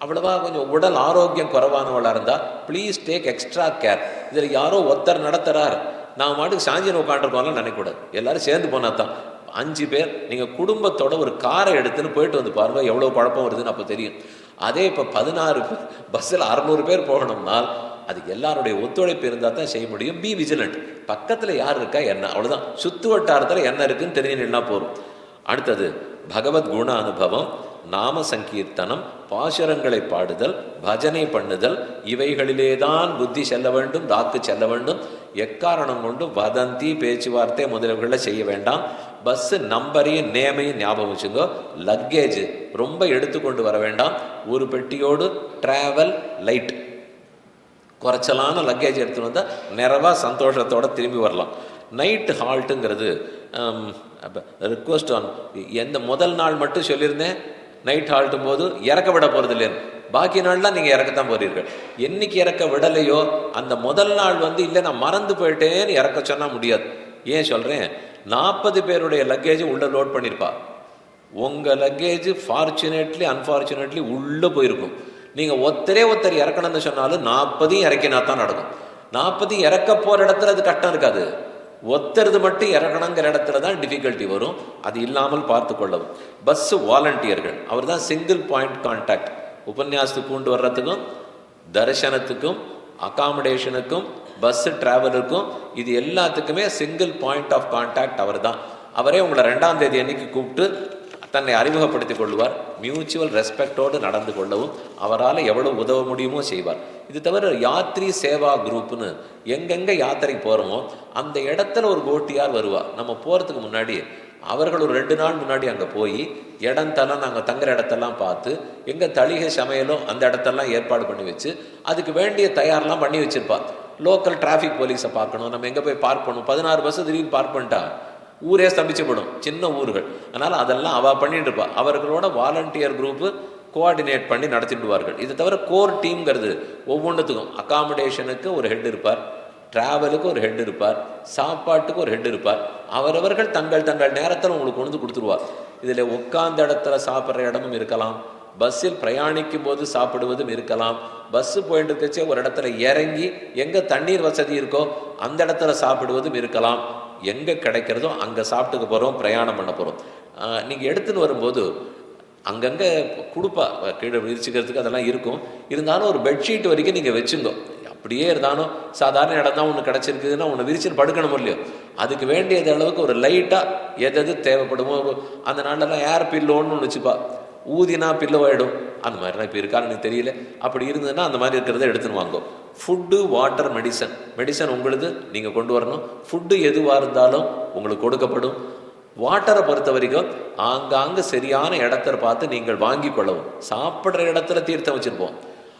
அவ்வளவா கொஞ்சம் உடல் ஆரோக்கியம் குறைவானவளாக இருந்தால் ப்ளீஸ் டேக் எக்ஸ்ட்ரா கேர். இதில் யாரோ ஒருத்தர் நடத்துகிறார், நான் மாட்டுக்கு சாஞ்சின்னு உட்காந்துருக்கோம்லாம் நினைக்கக்கூடாது. எல்லோரும் சேர்ந்து போனால் தான். 5 பேர் நீங்கள் குடும்பத்தோட ஒரு காரை எடுத்துன்னு போயிட்டு வந்து பாருங்க, எவ்வளோ குழப்பம் வருதுன்னு அப்போ தெரியும். அதே இப்போ 16 பஸ்ஸில் 600 பேர் போகணும்னால் அது எல்லாருடைய ஒத்துழைப்பு இருந்தால் தான் செய்ய முடியும். B vigilant. பக்கத்தில் யார் இருக்கா என்ன, அவ்வளோதான். சுற்று வட்டாரத்தில் என்ன இருக்குன்னு தெரிஞ்சுன்னா போகும். அடுத்தது பகவத் குண அனுபவம், நாம சங்கீர்த்தனம், பாசுரங்களை பாடுதல், பஜனை பண்ணுதல், இவைகளிலேதான் புத்தி செல்ல வேண்டும், தாக்கு செல்ல வேண்டும். எக்காரணம் கொண்டு வதந்தி பேச்சுவார்த்தை முதல்களை செய்ய வேண்டாம். பஸ்ஸு நம்பரையும் நேமையும் ஞாபகம் வச்சுங்க. லக்கேஜ் ரொம்ப எடுத்துக்கொண்டு வர வேண்டாம். ஒரு பெட்டியோடு டிராவல் லைட், குறைச்சலான லக்கேஜ் எடுத்துகிட்டு வந்தால் நிறைவாக சந்தோஷத்தோடு திரும்பி வரலாம். நைட்டு ஹால்ட்டுங்கிறது ரிக்வஸ்ட் ஆன் எந்த முதல் நாள் மட்டும் சொல்லியிருந்தேன் நைட் ஹால்ட்டும் போது இறக்க விட போகிறது இல்லைன்னு. பாக்கி நாள்லாம் நீங்கள் இறக்கத்தான் போகிறீர்கள். என்னைக்கு இறக்க விடலையோ அந்த முதல் நாள் இல்லை நான் மறந்து போயிட்டேன்னு இறக்க சொன்னால் முடியாது. ஏன் சொல்கிறேன், 40 பேருடைய லக்கேஜும் உள்ளே லோட் பண்ணியிருப்பா. உங்கள் லக்கேஜ் ஃபார்ச்சுனேட்லி அன்ஃபார்ச்சுனேட்லி உள்ளே போயிருக்கும். நீங்கள் ஒருத்தர் இறக்கணும்னு சொன்னாலும் 40 இறக்கினா தான் நடக்கும். 40 இறக்க போகிற இடத்துல அது கஷ்டம் இருக்காது. ஒத்தருது மட்டும் இறக்கணுங்கிற இடத்துல தான் டிஃபிகல்ட்டி வரும். அது இல்லாமல் பார்த்து கொள்ளவும். பஸ்ஸு வாலண்டியர்கள் அவர் தான் சிங்கிள் பாயிண்ட் கான்டாக்ட். உபன்யாசத்துக்கு கொண்டு வர்றதுக்கும் தரிசனத்துக்கும் அகாமடேஷனுக்கும் பஸ்ஸு டிராவலுக்கும் இது எல்லாத்துக்குமே சிங்கிள் பாயிண்ட் ஆஃப் கான்டாக்ட் அவர் தான். அவரே உங்களை 2ஆம் தேதி அன்னைக்கு கூப்பிட்டு தன்னை அறிமுகப்படுத்திக் கொள்வார். மியூச்சுவல் ரெஸ்பெக்டோடு நடந்து கொள்ளவும் அவரால் எவ்வளோ உதவ முடியுமோ செய்வார். இது தவிர யாத்ரி சேவா குரூப்னு எங்கெங்கே யாத்திரைக்கு போகிறோமோ அந்த இடத்துல ஒரு கோட்டியார் வருவார். நம்ம போகிறதுக்கு முன்னாடி அவர்கள் ஒரு 2 நாள் முன்னாடி அங்கே போய் இடத்தெல்லாம் நாங்கள் தங்குற இடத்தெல்லாம் பார்த்து எங்கே தளிகை சமையலோ அந்த இடத்தெல்லாம் ஏற்பாடு பண்ணி வச்சு அதுக்கு வேண்டிய தயாரெலாம் பண்ணி வச்சுருப்பார். லோக்கல் டிராஃபிக் போலீஸை பார்க்கணும், நம்ம எங்கே போய் பார்க் பண்ணணும். 16 பஸ்ஸு திடீர்னு பார்க் பண்ணிட்டா ஊரே ஸ்தம்பிச்சுப்படும், சின்ன ஊர்கள். அதனால் அதெல்லாம் அவள் பண்ணிட்டு இருப்பாள். அவர்களோட வாலண்டியர் குரூப்பு கோஆர்டினேட் பண்ணி நடத்திடுவார்கள். இது தவிர கோர் டீம்ங்கிறது ஒவ்வொன்றுத்துக்கும் அகாமடேஷனுக்கு ஒரு ஹெட் இருப்பார், டிராவலுக்கு ஒரு ஹெட் இருப்பார், சாப்பாட்டுக்கு ஒரு ஹெட் இருப்பார். அவரவர்கள் தங்கள் தங்கள் நேரத்தில் உங்களுக்கு கொண்டு கொடுத்துருவார். இதில் உட்கார்ந்த இடத்துல சாப்பிட்ற இடமும் இருக்கலாம், பஸ்ஸில் பிரயாணிக்கும் போது சாப்பிடுவதும் இருக்கலாம். பஸ்ஸு போயிட்டு இருக்கச்சே ஒரு இடத்துல இறங்கி எங்கே தண்ணீர் வசதி இருக்கோ அந்த இடத்துல சாப்பிடுவதும் இருக்கலாம். எங்கே கிடைக்கிறதோ அங்கே சாப்பிட்டுக்க போகிறோம், பிரயாணம் பண்ண போகிறோம். நீங்கள் எடுத்துன்னு வரும்போது அங்கங்கே கொடுப்பா, கீழே விரிச்சுக்கிறதுக்கு அதெல்லாம் இருக்கும். இருந்தாலும் ஒரு பெட்ஷீட் வரைக்கும் நீங்கள் வச்சுங்கோ. அப்படியே இருந்தாலும் சாதாரண இடம் தான் ஒன்று கிடச்சிருக்குதுன்னா ஒன்று விரிச்சுன்னு படுக்கணும் இல்லையோ. அதுக்கு வேண்டியது அளவுக்கு ஒரு லைட்டாக எது தேவைப்படுமோ. அந்த நாளெல்லாம் ஏர் பில்லோன்னு ஒன்று வச்சுப்பா, ஊதினா பில்லோ ஆகிடும். அந்த மாதிரிலாம் இப்போ இருக்கான்னு எனக்கு தெரியல. அப்படி இருந்ததுன்னா அந்த மாதிரி இருக்கிறத எடுத்துன்னு வாங்கும். ஃபுட்டு, வாட்டர், மெடிசன் உங்களுது நீங்கள் கொண்டு வரணும். ஃபுட்டு எதுவாக இருந்தாலும் உங்களுக்கு கொடுக்கப்படும். வாட்டரை பொறுத்த வரைக்கும் ஆங்காங்கு சரியான இடத்துல பார்த்து நீங்கள் வாங்கி கொள்ளவும். சாப்பிட்ற இடத்துல தீர்த்தம் வச்சுருப்போம்.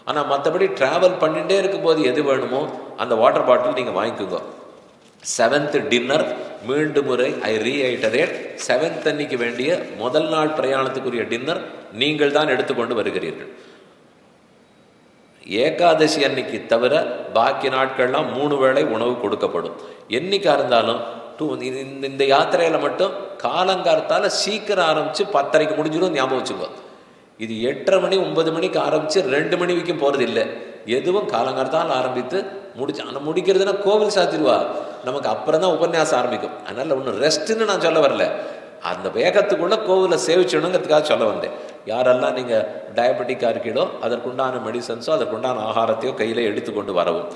ஆனால் மற்றபடி ட்ராவல் பண்ணிகிட்டே இருக்கும்போது எது வேணுமோ அந்த வாட்டர் பாட்டில் நீங்கள் வாங்கிக்கோங்க. 7th டின்னர் மீண்டும் முறை ரீஐட்டரேட் 7th அன்னைக்கு வேண்டிய முதல் நாள் பிரயாணத்துக்குரிய டின்னர் நீங்கள் தான் எடுத்துக்கொண்டு வருகிறீர்கள். ஏகாதசி அன்னைக்கு தவிர பாக்கி நாட்கள்லாம் 3 வேளை உணவு கொடுக்கப்படும். என்னைக்கா இருந்தாலும் இந்த யாத்திரையில் மட்டும் காலங்காலத்தால் சீக்கிரம் ஆரம்பித்து 10:30க்கு முடிஞ்சிடும். ஞாபகம் வச்சுக்கோ. இது 8:30 மணி 9 மணிக்கு ஆரம்பித்து 2 மணி வரைக்கும் போகிறது இல்லை. எதுவும் காலங்காலத்தால் ஆரம்பித்து ஆனால் முடிக்கிறதுனா கோவில் சாத்திடுவா, நமக்கு அப்புறம் தான் உபன்யாசம் ஆரம்பிக்கும். அதனால் ஒன்றும் ரெஸ்ட்டுன்னு நான் சொல்ல வரல, அந்த வேகத்துக்குள்ளே கோவிலை சேவிச்சணுங்கிறதுக்காக சொல்ல வந்தேன். யாரெல்லாம் நீங்கள் டயபெட்டிக்காக இருக்கீங்களோ அதற்குண்டான மெடிசன்ஸோ அதற்குண்டான ஆகாரத்தையோ கையில் எடுத்துக்கொண்டு வரவும்.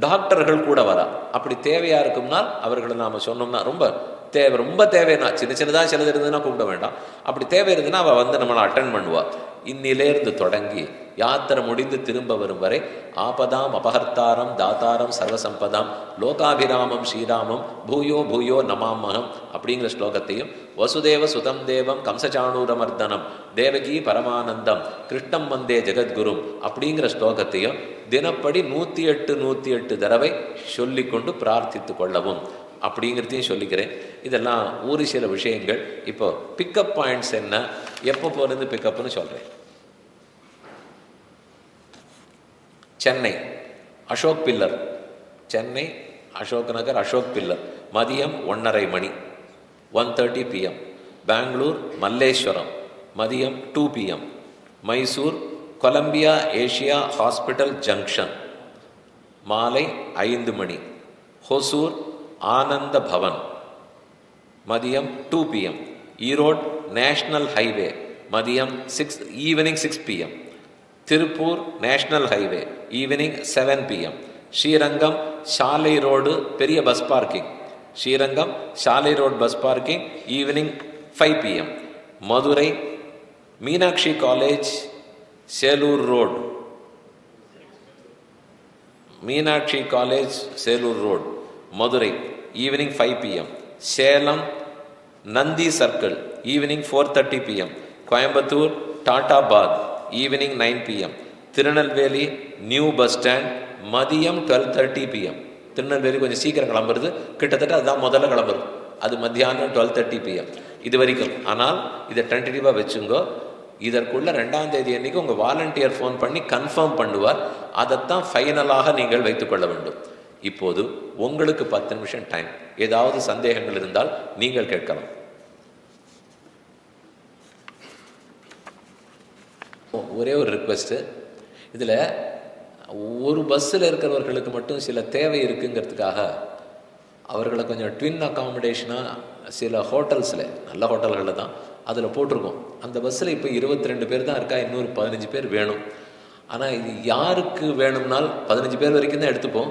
டாக்டர்கள் கூட வரா. அப்படி தேவையாக இருக்கும்னா அவர்களை நாம் சொன்னோம்னா ரொம்ப தேவைன்னா சின்னதாக சிலது இருந்ததுன்னா கூப்பிட வேண்டாம். அப்படி தேவை இருந்ததுன்னா அவள் நம்மளை அட்டென்ட் பண்ணுவாள். இன்னிலேருந்து தொடங்கி யாத்திரை முடிந்து திரும்ப வரும் வரை ஆபதாம் அபகர்த்தாரம் தாத்தாரம் சர்வசம்பதாம் லோகாபிராமம் ஸ்ரீராமம் பூயோ பூயோ நமாமகம் அப்படிங்கிற ஸ்லோகத்தையும் வசுதேவ சுதம் தேவம் கம்சச்சாணூரமர்தனம் தேவகி பரமானந்தம் கிருஷ்ணம் வந்தே ஜெகத்குரும் அப்படிங்கிற ஸ்லோகத்தையும் தினப்படி 108 தடவை சொல்லிக்கொண்டு பிரார்த்தித்து கொள்ளவும் அப்படிங்கிறதையும் சொல்லிக்கிறேன். இதெல்லாம் ஒரு சில விஷயங்கள். இப்போ பிக்கப் பாயிண்ட்ஸ் என்ன, எப்போ போகிறது பிக்கப்னு சொல்கிறேன். சென்னை அசோக் பில்லர், சென்னை அசோக் நகர் அசோக் பில்லர் மதியம் 1:30 மணி 1:30 PM. பெங்களூர் மல்லேஸ்வரம் மதியம் 2 PM. Mysore Columbia Asia hospital junction மாலை 5 மணி. ஹொசூர் ஆனந்த பவன் மதியம் 2 PM. ஈரோடு நேஷ்னல் ஹைவே மதியம் evening 6 PM. Tiruppur national highway evening 7 PM. Srirangam சாலை ரோடு பெரிய பஸ் பார்க்கிங், ஸ்ரீரங்கம் சாலை road bus parking evening 5 PM. Madurai Meenakshi college Sellur road, Meenakshi college Sellur road Madurai evening 5 PM. Salem Nandi circle evening 4:30 PM. Coimbatore Tatabad evening 9 PM. Tirunelveli new bus stand மதியம் 12:30 PM. திருநெல்வேலி கொஞ்சம் சீக்கிரம் கிளம்புறது, கிட்டத்தட்ட அதுதான் முதல்ல கிளம்புறது. அது மத்தியானம் 12:30 PM இது வரைக்கும். ஆனால் இதை டென்டேட்டிவாக வச்சுங்கோ. இதற்குள்ள 2ஆம் தேதி அன்றைக்கி உங்கள் வாலண்டியர் ஃபோன் பண்ணி கன்ஃபார்ம் பண்ணுவார். அதைத்தான் ஃபைனலாக நீங்கள் வைத்துக்கொள்ள வேண்டும். இப்போது உங்களுக்கு 10 நிமிஷம் டைம். ஏதாவது சந்தேகங்கள் இருந்தால் நீங்கள் கேட்கலாம். ஒரே ஒரு ரிக்வெஸ்ட்டு, இதில் ஒரு பஸ்ஸில் இருக்கிறவர்களுக்கு மட்டும் சில தேவை இருக்குங்கிறதுக்காக அவர்களை கொஞ்சம் ட்வின் அக்காமடேஷனாக சில ஹோட்டல்ஸில், நல்ல ஹோட்டல்களில் தான் அதில் போட்டிருக்கோம். அந்த பஸ்ஸில் இப்போ 22 பேர் தான் இருக்கா, இன்னொரு 15 பேர் வேணும். ஆனால் இது யாருக்கு வேணும்னால் 15 பேர் வரைக்கும் தான் எடுத்துப்போம்.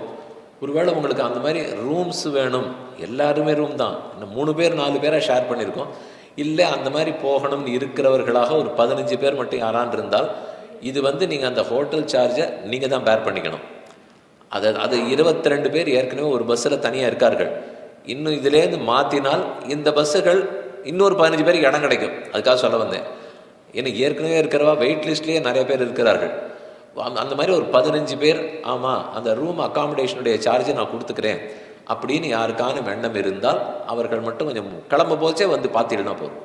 ஒருவேளை உங்களுக்கு அந்த மாதிரி ரூம்ஸ் வேணும், எல்லாருமே ரூம் தான், இன்னும் 3 பேர் 4 பேராக ஷேர் பண்ணியிருக்கோம். இல்லை அந்த மாதிரி போகணும்னு இருக்கிறவர்களாக ஒரு 15 பேர் மட்டும் யாரான் இருந்தால் இது நீங்கள் அந்த ஹோட்டல் சார்ஜை நீங்கள் தான் பேர் பண்ணிக்கணும். அது 22 பேர் ஏற்கனவே ஒரு பஸ்ஸில் தனியாக இருக்கார்கள். இன்னும் இதுலேருந்து மாற்றினால் இந்த பஸ்ஸுகள் இன்னொரு 15 பேருக்கு இடம் கிடைக்கும். அதுக்காக சொல்ல வந்தேன். ஏன்னா ஏற்கனவே இருக்கிறவா வெயிட் லிஸ்ட்லேயே நிறைய பேர் இருக்கிறார்கள். அந்த மாதிரி ஒரு 15 பேர், ஆமாம் அந்த ரூம் அக்காமடேஷனுடைய சார்ஜை நான் கொடுத்துக்கிறேன் அப்படின்னு யாருக்கான எண்ணம் இருந்தால் அவர்கள் மட்டும் கொஞ்சம் கிளம்ப போச்சே வந்து பார்த்துட்டுனா போதும்.